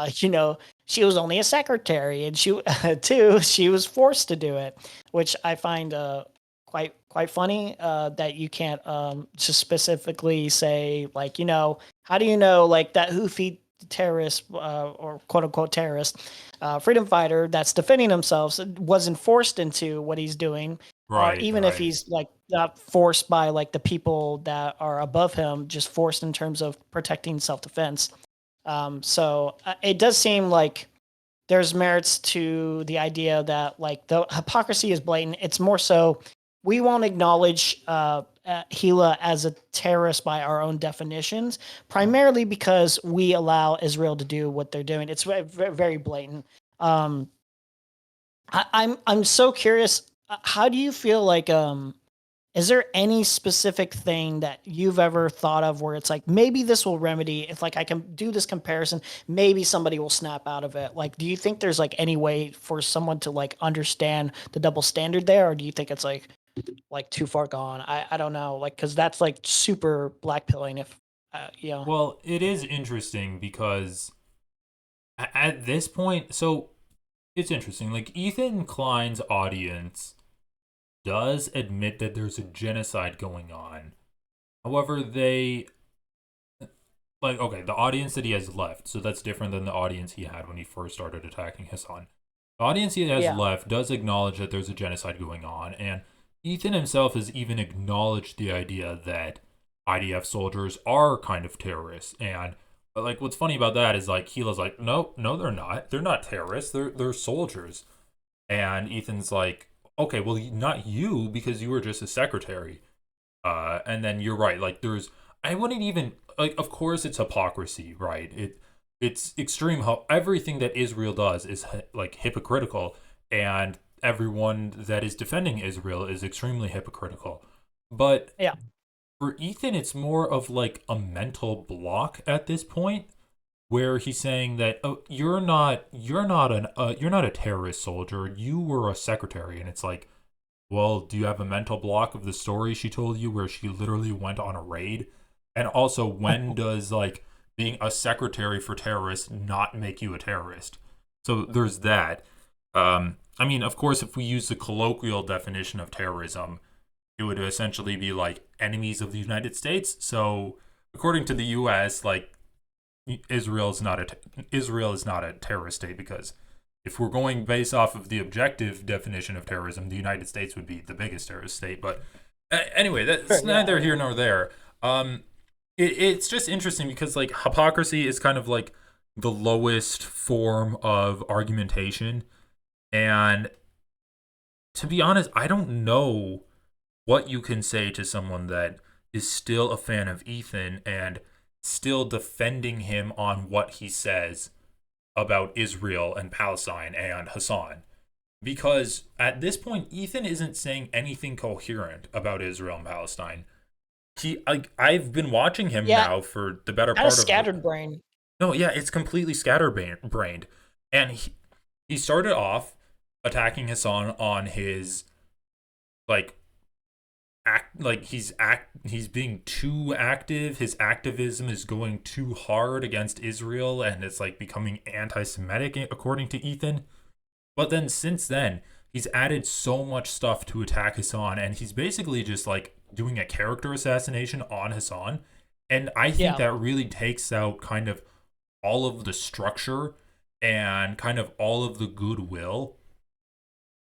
she was only a secretary, and two, she was forced to do it, which I find quite funny that you can't just specifically say like how do you know like that Houthi terrorist or quote unquote terrorist freedom fighter that's defending themselves wasn't forced into what he's doing, or Right, even if right. he's like not forced by like the people that are above him, just forced in terms of protecting self-defense. So it does seem like there's merits to the idea that like the hypocrisy is blatant. It's more so we won't acknowledge Gila as a terrorist by our own definitions, primarily because we allow Israel to do what they're doing. It's very blatant. Um, I'm so curious. How do you feel like is there any specific thing that you've ever thought of where it's like maybe this will remedy if like I can do this comparison, maybe somebody will snap out of it? Like, do you think there's like any way for someone to like understand the double standard there, or do you think it's like too far gone? I don't know, like because that's like super blackpilling if Well, it is interesting because at this point, so it's interesting. Like Ethan Klein's audience does admit that there's a genocide going on. However, they like okay, the audience that he has left, so that's different than the audience he had when he first started attacking Hasan. The audience he has yeah left does acknowledge that there's a genocide going on, and Ethan himself has even acknowledged the idea that IDF soldiers are kind of terrorists. And but like what's funny about that is like Hila's like, no, no, they're not. They're not terrorists. They're soldiers. And Ethan's like, okay, well, not you because you were just a secretary. And then you're right. Like there's I wouldn't even like. Of course, it's hypocrisy, right? It's extreme. How everything that Israel does is like hypocritical, and everyone that is defending Israel is extremely hypocritical. But Yeah. for Ethan, it's more of like a mental block at this point, where he's saying that, oh, you're not a terrorist soldier. You were a secretary, and it's like, well, do you have a mental block of the story she told you where she literally went on a raid? And also, when does like being a secretary for terrorists not make you a terrorist? So there's that. I mean, of course, if we use the colloquial definition of terrorism, it would essentially be like enemies of the United States. So according to the U.S., like Israel is not a terrorist state because if we're going based off of the objective definition of terrorism, the United States would be the biggest terrorist state. But anyway, that's Sure, neither yeah. here nor there. It's just interesting because like hypocrisy is kind of like the lowest form of argumentation, and to be honest, I don't know what you can say to someone that is still a fan of Ethan and still defending him on what he says about Israel and Palestine and Hasan. Because at this point, Ethan isn't saying anything coherent about Israel and Palestine. I've been watching him Yeah, now for the better kind of part of scattered brain. no, yeah, it's completely scatterbrained, and he started off attacking Hasan on his like he's being too active. His activism is going too hard against Israel, and it's like becoming anti-Semitic according to Ethan. But then since then, he's added so much stuff to attack Hasan, and he's basically just like doing a character assassination on Hasan. And I think Yeah. that really takes out kind of all of the structure and kind of all of the goodwill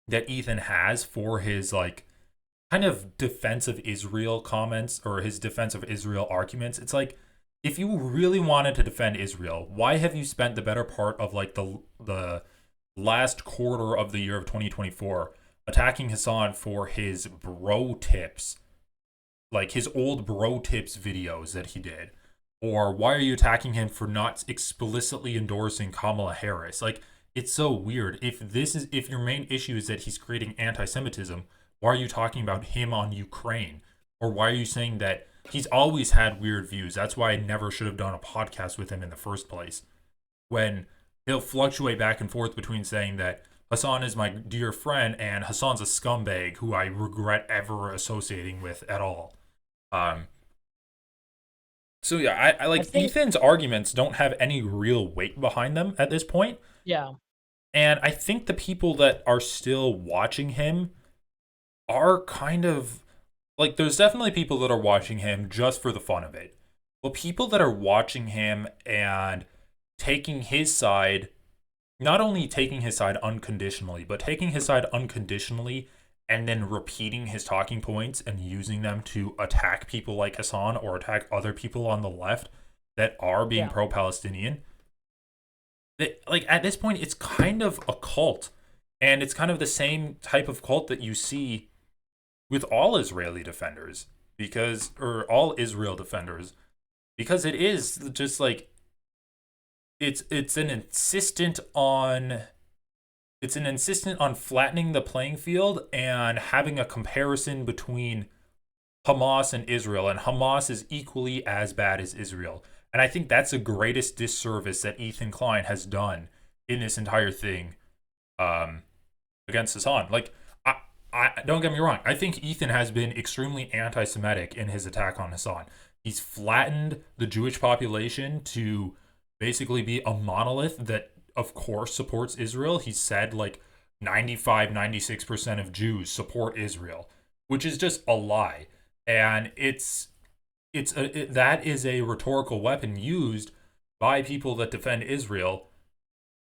that Ethan has for his like kind of defense of Israel comments or his defense of Israel arguments. It's like if you really wanted to defend Israel, why have you spent the better part of like the last quarter of the year of 2024 attacking Hasan for his bro tips, like his old bro tips videos that he did? Or why are you attacking him for not explicitly endorsing Kamala Harris? Like it's so weird. If your main issue is that he's creating anti-Semitism, why are you talking about him on Ukraine? Or why are you saying that he's always had weird views? That's why I never should have done a podcast with him in the first place. When he'll fluctuate back and forth between saying that Hasan is my dear friend and Hasan's a scumbag who I regret ever associating with at all. Um, so yeah, I I like think, Ethan's arguments don't have any real weight behind them at this point, yeah. and I think the people that are still watching him are kind of like there's definitely people that are watching him just for the fun of it. But people that are watching him and taking his side, not only taking his side unconditionally, but taking his side unconditionally and then repeating his talking points and using them to attack people like Hasan or attack other people on the left that are being Yeah. pro-Palestinian. Like at this point, it's kind of a cult, and it's kind of the same type of cult that you see with all Israeli defenders or all Israel defenders, because it is just like it's an insistent on flattening the playing field and having a comparison between Hamas and Israel, and Hamas is equally as bad as Israel. And I think that's the greatest disservice that Ethan Klein has done in this entire thing against Hasan. Like, I don't get me wrong. I think Ethan has been extremely anti-Semitic in his attack on Hasan. He's flattened the Jewish population to basically be a monolith that, of course, supports Israel. He said like 95, 96% of Jews support Israel, which is just a lie. And that is a rhetorical weapon used by people that defend Israel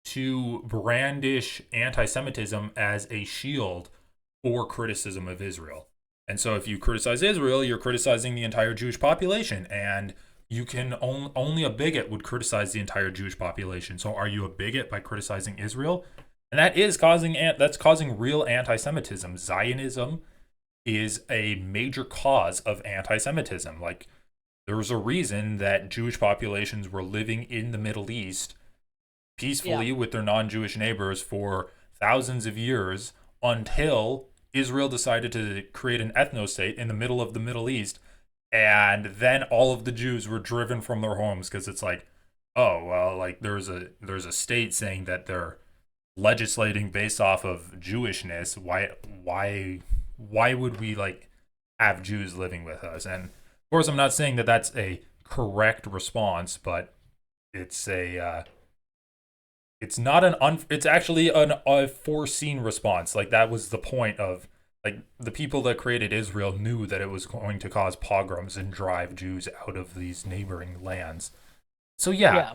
to brandish anti-Semitism as a shield for criticism of Israel. And so if you criticize Israel, you're criticizing the entire Jewish population, and you can only a bigot would criticize the entire Jewish population. So are you a bigot by criticizing Israel? And that's causing real anti-Semitism. Zionism is a major cause of anti-Semitism. Like There was a reason that Jewish populations were living in the Middle East Yeah. peacefully with their non-Jewish neighbors for thousands of years until Israel decided to create an ethno-state in the middle of the Middle East, and then all of the Jews were driven from their homes because it's like, oh well, like there's a state saying that they're legislating based off of Jewishness. Why would we like have Jews living with us? And of course, I'm not saying that that's a correct response, but it's a it's not it's actually a foreseen response. Like that was the point of like the people that created Israel knew that it was going to cause pogroms and drive Jews out of these neighboring lands. So yeah, Yeah.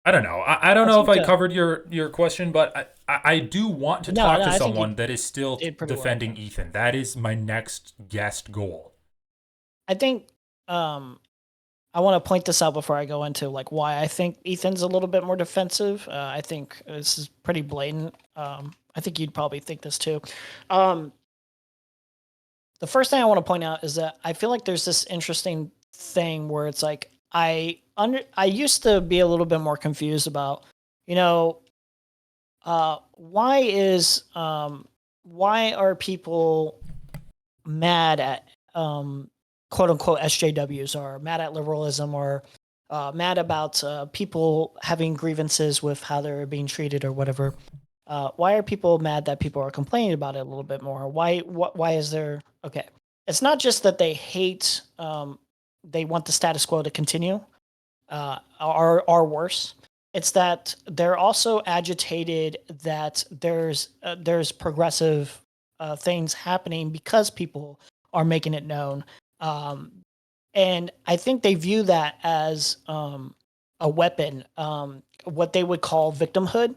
I don't know. I don't I know if think I covered your question, but I do want to no, talk no, to I think you someone that is still did pretty well. defending Ethan. That is my next guest goal. I think um I want to point this out before I go into like why I think Ethan's a little bit more defensive. I think this is pretty blatant. I think you'd probably think this too. Um, the first thing I want to point out is that I feel like there's this interesting thing where it's like I used to be a little bit more confused about, you know, why is why are people mad at quote unquote SJWs, or mad at liberalism, or mad about people having grievances with how they're being treated or whatever. Why are people mad that people are complaining about it a little bit more? Why is there okay? It's not just that they hate, they want the status quo to continue, or worse. It's that they're also agitated that there's progressive things happening because people are making it known, um, and I think they view that as a weapon, what they would call victimhood,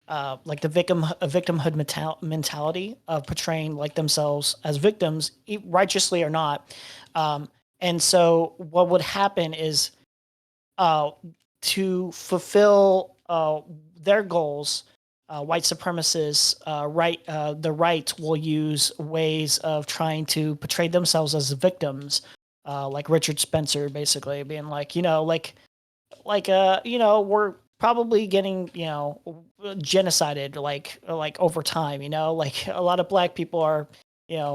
like the victimhood mentality of portraying like themselves as victims, righteously or not. And so, what would happen is, uh, to fulfill their goals, white supremacists, the right will use ways of trying to portray themselves as victims, like Richard Spencer, basically being like, we're probably getting, genocided, like over time, like a lot of black people are,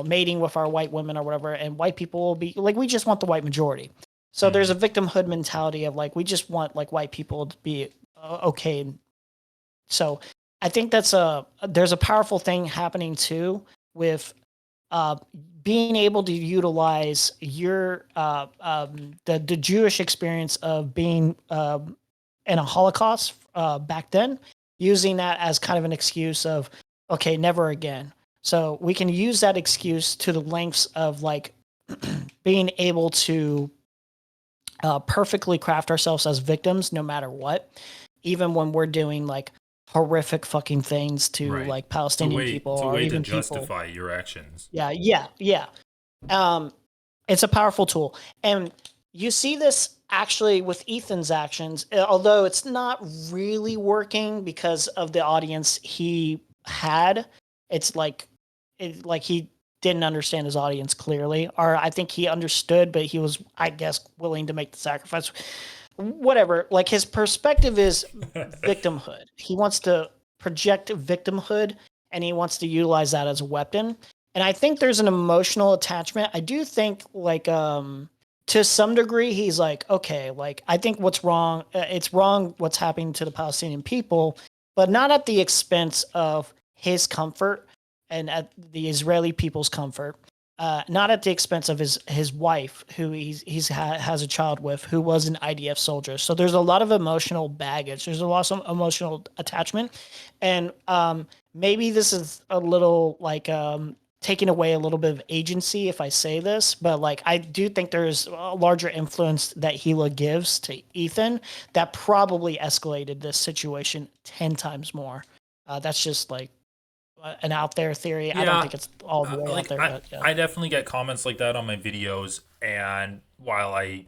mating with our white women or whatever, and white people will be like, we just want the white majority. So there's Mm-hmm. a victimhood mentality of like, we just want like white people to be okay. So I think there's a powerful thing happening too with uh, being able to utilize the Jewish experience of being in a Holocaust back then, using that as kind of an excuse of, okay, never again. So we can use that excuse to the lengths of like being able to perfectly craft ourselves as victims no matter what, even when we're doing like horrific fucking things to Right. like Palestinian people It's a or way to even people. justify your actions. Yeah, yeah, yeah. Um, it's a powerful tool, and you see this actually with Ethan's actions, although it's not really working because of the audience he had. It's like he didn't understand his audience clearly, or I think he understood, but he was, I guess, willing to make the sacrifice. Whatever. Like his perspective is victimhood. He wants to project victimhood, and he wants to utilize that as a weapon. And I think there's an emotional attachment. I do think like to some degree he's like, okay, like I think what's wrong, it's wrong what's happening to the Palestinian people, but not at the expense of his comfort and at the Israeli people's comfort. Not at the expense of his wife, who has a child with, who was an IDF soldier. So there's a lot of emotional baggage. There's a lot of emotional attachment, and maybe this is a little like taking away a little bit of agency if I say this, but like I do think there's a larger influence that Gila gives to Ethan that probably escalated this situation 10 times more. That's just like an out there theory. I don't Yeah, think it's all the way out like there, but yeah. I definitely get comments like that on my videos, and while I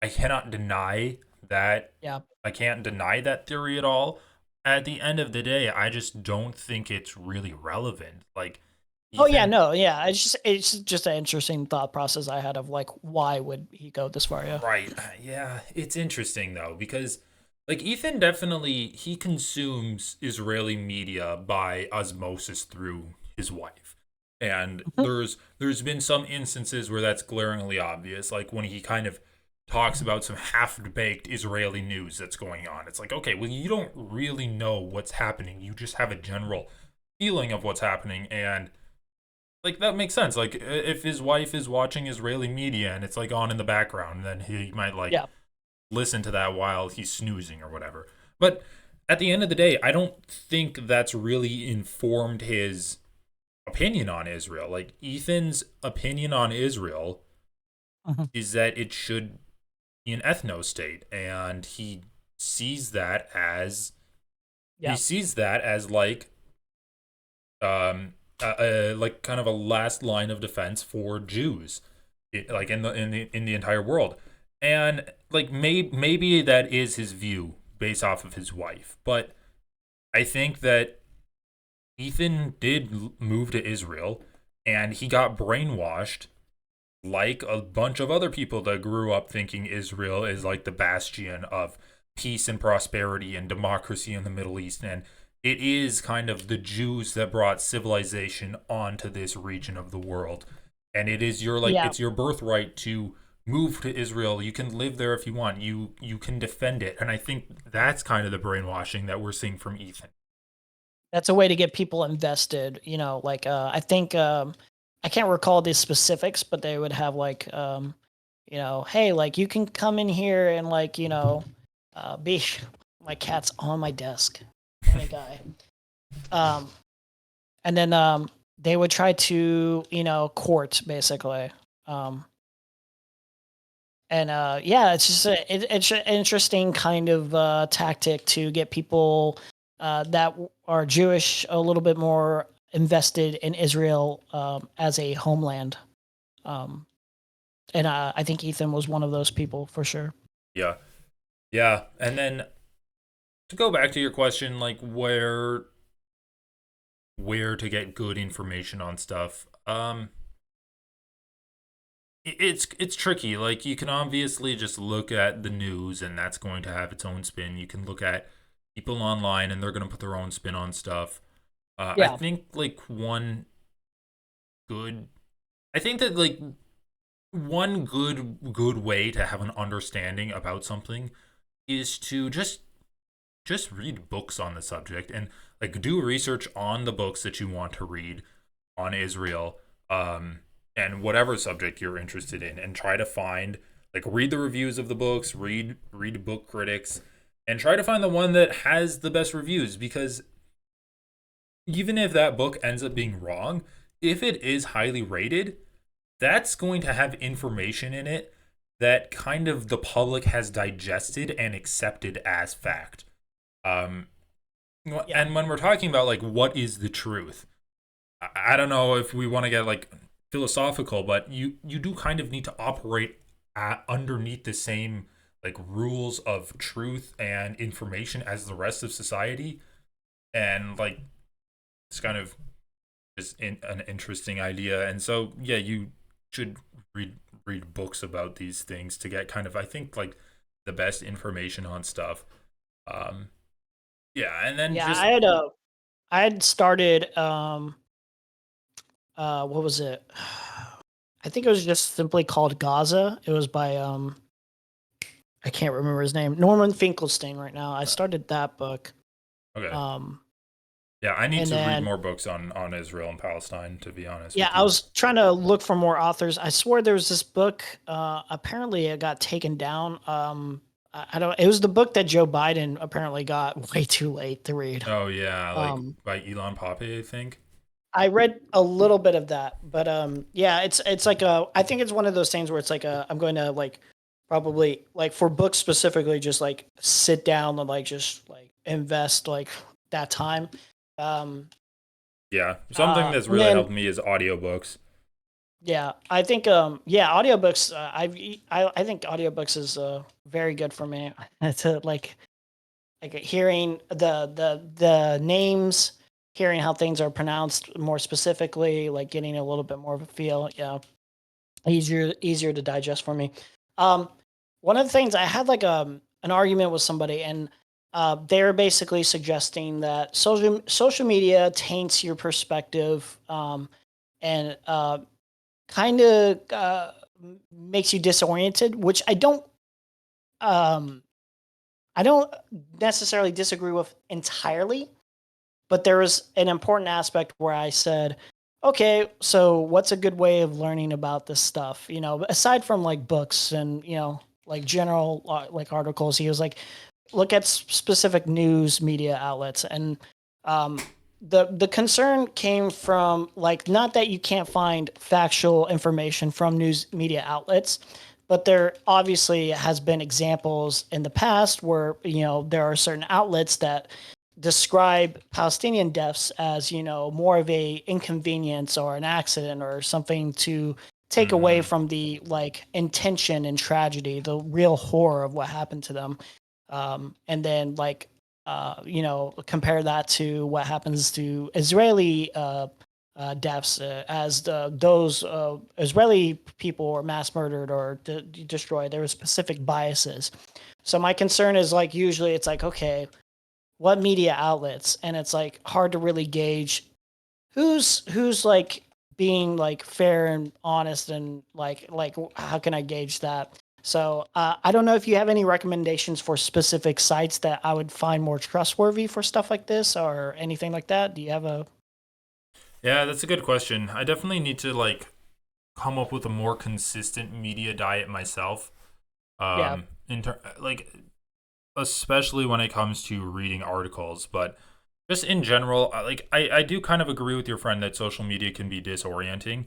cannot deny that Yeah. I can't deny that theory at all. At the end of the day, I just don't think it's really relevant. Like Oh yeah, Ethan. no, yeah. It's just an interesting thought process I had of like why would he go this far? Yeah. Right. Yeah, it's interesting though because like Ethan definitely he consumes Israeli media by osmosis through his wife. And Mhm. there's been some instances where that's glaringly obvious, like when he kind of talks about some half-baked Israeli news that's going on. It's like, okay, well you don't really know what's happening. You just have a general feeling of what's happening and like that makes sense. Like if his wife is watching Israeli media and it's like on in the background, then he might like Yeah. listen to that while he's snoozing or whatever. But at the end of the day, I don't think that's really informed his opinion on Israel. Like Ethan's opinion on Israel Mhm. is that it should be an ethno state, and sees that as he Yeah. sees that as like kind of a last line of defense for Jews, like in the entire world, and like maybe that is his view based off of his wife, but I think that Ethan did move to Israel, and he got brainwashed like a bunch of other people that grew up thinking Israel is like the bastion of peace and prosperity and democracy in the Middle East. And it is kind of the Jews that brought civilization onto this region of the world. And it is your like Yeah. it's your birthright to move to Israel. You can live there if you want. You can defend it. And I think that's kind of the brainwashing that we're seeing from Ethan. That's a way to get people invested, like I think I can't recall the specifics, but they would have like hey, like you can come in here and like, be my cat's on my desk. Funny guy. Um and then they would try to, court basically. Um and yeah, it's just it's an interesting kind of tactic to get people are Jewish a little bit more invested in Israel as a homeland. Um, and I think Ethan was one of those people for sure. Yeah. Yeah. And then to go back to your question, like where to get good information on stuff. It's tricky. Like you can obviously just look at the news and that's going to have its own spin. You can look at people online and they're going to put their own spin on stuff. I Yeah, think like one good I think that like one good way to have an understanding about something is to just read books on the subject and like do research on the books that you want to read on Israel, and whatever subject you're interested in, and try to find like read the reviews of the books, read book critics, and try to find the one that has the best reviews because even if that book ends up being wrong, if it is highly rated, that's going to have information in it that kind of the public has digested and accepted as fact. Um, yeah, and when we're talking about like what is the truth, I don't know if we want to get like philosophical, but you do kind of need to operate underneath the same like rules of truth and information as the rest of society, and like it's kind of an interesting idea. And so yeah, you should read books about these things to get kind of I think like the best information on stuff. Um, yeah, and then yeah. just I had started what was it? I think it was just simply called Gaza. It was by I can't remember his name. Norman Finkelstein right now. I started that book. okay. Um Yeah, I need and to read then more books on Israel and Palestine, to be honest yeah, with I you. was trying to look for more authors. I swore there was this book. Apparently, it got taken down. I don't. It was the book that Joe Biden apparently got way too late to read. Oh yeah, like Um, by Elon Pape, I think. I read a little bit of that, but yeah, it's like a. I think it's one of those things where it's like a. I'm going to like probably like for books specifically, just like sit down and like just like invest like that time. Um, Yeah, something that's and really then helped me is audiobooks. yeah, I think yeah, audiobooks I think audiobooks is very good for me. To like hearing the names hearing how things are pronounced more specifically, like getting a little bit more of a feel. Yeah, easier to digest for me. Um, One of the things I had like an argument with somebody, and they were basically suggesting that social media taints your perspective, and kind of makes you disoriented, which um, I don't necessarily disagree with entirely, but there was an important aspect where I said, okay, so what's a good way of learning about this stuff? You know, aside from like books and, like general like articles, he was like, look at specific news media outlets. And um, the concern came from like, not that you can't find factual information from news media outlets, but there obviously has been examples in the past where, there are certain outlets that describe Palestinian deaths as, more of a inconvenience or an accident or something to take away Mm-hmm. from the like intention and tragedy, the real horror of what happened to them. And then like, compare that to what happens to Israeli deaths, as those Israeli people were mass murdered or destroyed. There were specific biases. So my concern is like, usually it's like, okay, what media outlets, and it's like hard to really gauge who's like being like fair and honest, and like how can I gauge that? So I don't know if you have any recommendations for specific sites that I would find more trustworthy for stuff like this or anything like that. Do you have a? Yeah, that's a good question. I definitely need to like come up with a more consistent media diet myself. Yeah. Like especially when it comes to reading articles, but just in general, I do kind of agree with your friend that social media can be disorienting,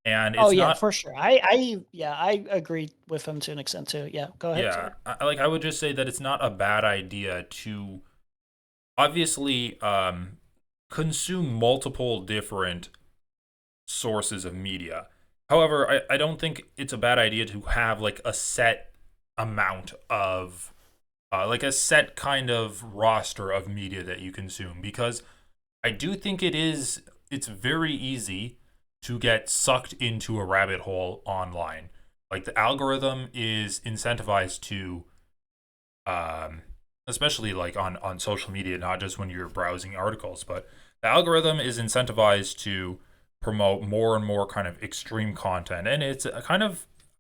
and Oh it's yeah, not. for sure. I agree with him to an extent too. Yeah, go ahead. Yeah, Sorry. I would just say that it's not a bad idea to obviously consume multiple different sources of media. However, I don't think it's a bad idea to have like a set amount of like a set kind of roster of media that you consume, because I do think it's very easy to get sucked into a rabbit hole online. Like the algorithm is incentivized to um especially like on social media, not just when you're browsing articles, but the algorithm is incentivized to promote more and more kind of extreme content, and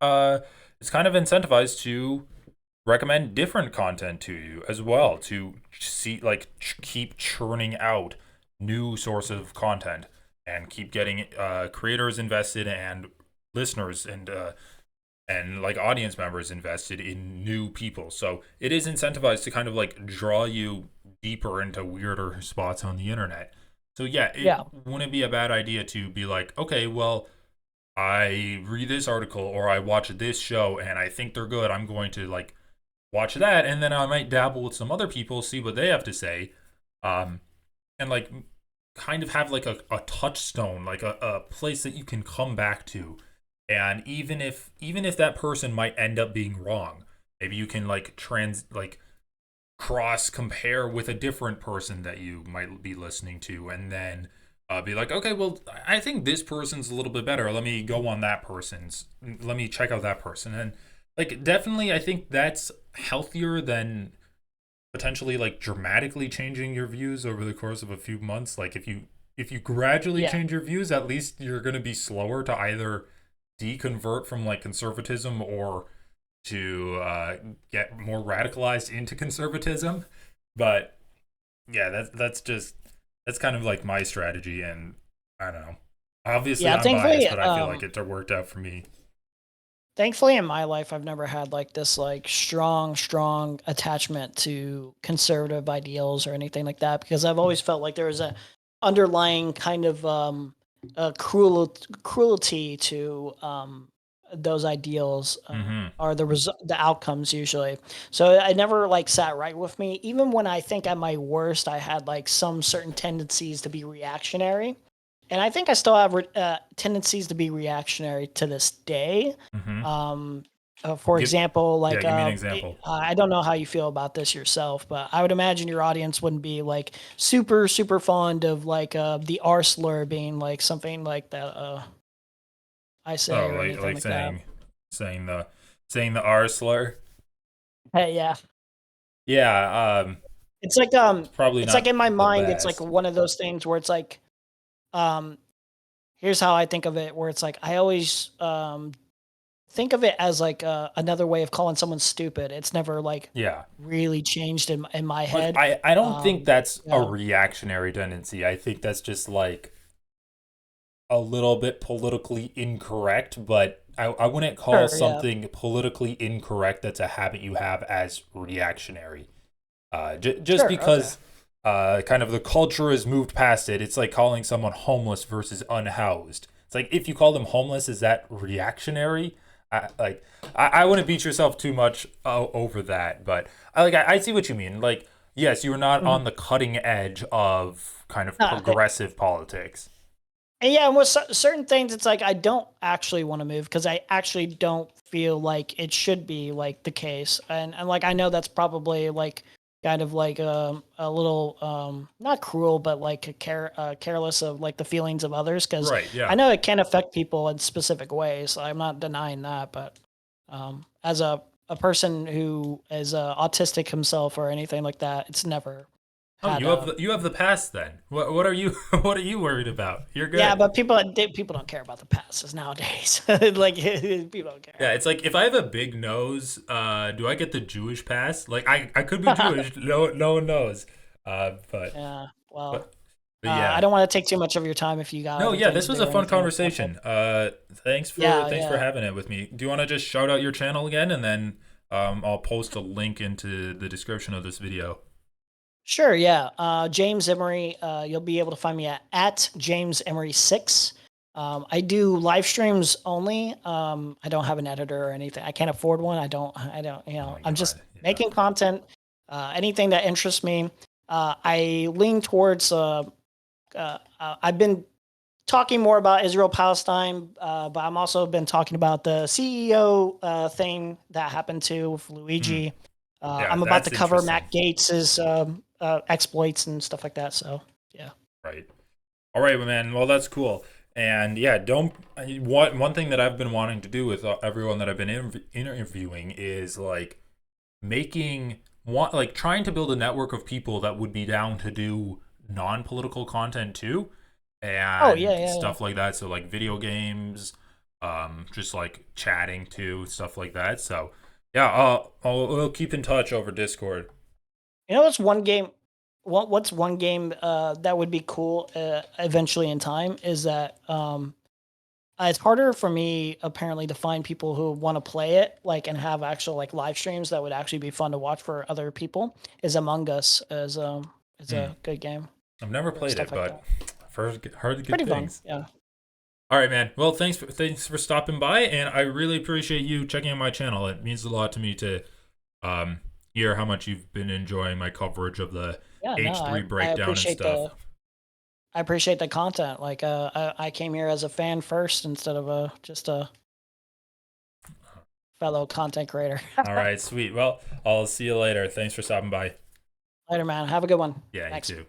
uh it's kind of incentivized to recommend different content to you as well, to see like keep churning out new sources of content and keep getting creators invested and listeners and like audience members invested in new people. So it is incentivized to kind of like draw you deeper into weirder spots on the internet. So yeah, it Yeah. wouldn't be a bad idea to be like, okay, well, I read this article or I watch this show and I think they're good. I'm going to like watch that, and then I might dabble with some other people, see what they have to say, um, and like kind of have like a touchstone, like a place that you can come back to. And even if that person might end up being wrong, maybe you can like cross compare with a different person that you might be listening to, and then be like, okay, well, I think this person's a little bit better. Let me go on that person's. Let me check out that person, and like definitely, I think that's healthier than potentially like dramatically changing your views over the course of a few months. Like if you gradually Yeah. change your views, at least you're going to be slower to either deconvert from like conservatism or to get more radicalized into conservatism. But yeah, that's kind of like my strategy, and I don't know. Obviously, Yeah. I'm biased, Thankfully, but I feel like it worked out for me. thankfully in my life I've never had like this like strong attachment to conservative ideals or anything like that, because I've always felt like there was a underlying kind of cruelty to those ideals, Hmm. are the outcomes usually. So I never like sat right with me, even when I think at my worst I had like some certain tendencies to be reactionary, and I think I still have tendencies to be reactionary to this day. Hmm. Um, For Give example, yeah, like give me an example. I don't know how you feel about this yourself, but I would imagine your audience wouldn't be like super super fond of like the R slur being like something like that I say Oh, or anything like like that. saying the saying the R slur. Hey, yeah. Yeah, It's like it's probably it's like not in my the mind it's like best. one of those things where it's like um here's how I think of it, where it's like I always think of it as like another way of calling someone stupid. It's never like Yeah. really changed in my Like head. I don't think that's a Yeah. reactionary tendency. I think that's just like a little bit politically incorrect, but I wouldn't call Sure, yeah. something politically incorrect that's a habit you have as reactionary. Just Sure, okay. because kind of the culture has moved past it. It's like calling someone homeless versus unhoused. It's like if you call them homeless, is that reactionary? I wouldn't beat yourself too much over that, but I see what you mean. Like yes, you are not Mhm. on the cutting edge of kind of Ah, okay. progressive politics. And yeah, and with certain things, it's like I don't actually want to move because I actually don't feel like it should be like the case. And like I know that's probably like kind of like a little not cruel, but like careless of like the feelings of others because Right, I yeah. know it can affect people in specific ways. I'm not denying that, but as a person who is autistic himself or anything like that, it's never Oh, had you have the past then. What are you what are you worried about? You're yeah, good. but people don't care about the passes nowadays. Like people don't care. Yeah, it's like if I have a big nose, do I get the Jewish pass? Like I could be Jewish, no one knows. But Yeah. Well, but I yeah. don't want to take too much of your time if you got No, other yeah, things this to was do a or fun anything like that. But conversation. yeah, Thanks for yeah. having it with me. Do you want to just shout out your channel again, and then I'll post a link into the description of this video. Sure, yeah. James Emery, you'll be able to find me at James Emery 6. I do live streams only. I don't have an editor or anything. I can't afford one. I don't, Oh my I'm just God. Yeah. making content, anything that interests me. I lean towards, I've been talking more about Israel Palestine, but I'm also been talking about the CEO thing that happened to with Hmm. Luigi. Yeah, I'm about to that's cover interesting. Matt Gates's exploits and stuff like that. So yeah, Right. All right, man. Well, that's cool. And yeah, don't. One thing that I've been wanting to do with everyone that I've been interviewing is like making like trying to build a network of people that would be down to do non-political content too, oh yeah, and yeah, yeah. stuff like that. So like video games, just like chatting too, stuff like that. So yeah, we'll keep in touch over Discord. You know what's one game? What's one game that would be cool eventually in time is that it's harder for me apparently to find people who want to play it like and have actual like live streams that would actually be fun to watch for other people. Is Among Us is Hmm. a good game I've never for played stuff it, like but that. I've heard It's good pretty fun. things. Yeah. All right, man. Well, thanks for stopping by, and I really appreciate you checking out my channel. It means a lot to me to um, hear how much you've been enjoying my coverage of the Yeah, no, H3 I breakdown and appreciate stuff. the content. Like I came here as a fan first instead of a just a fellow content creator. All right, sweet. Well, I'll see you later. Thanks for stopping by. Later, man. Have a good one. Yeah, you Thanks. too.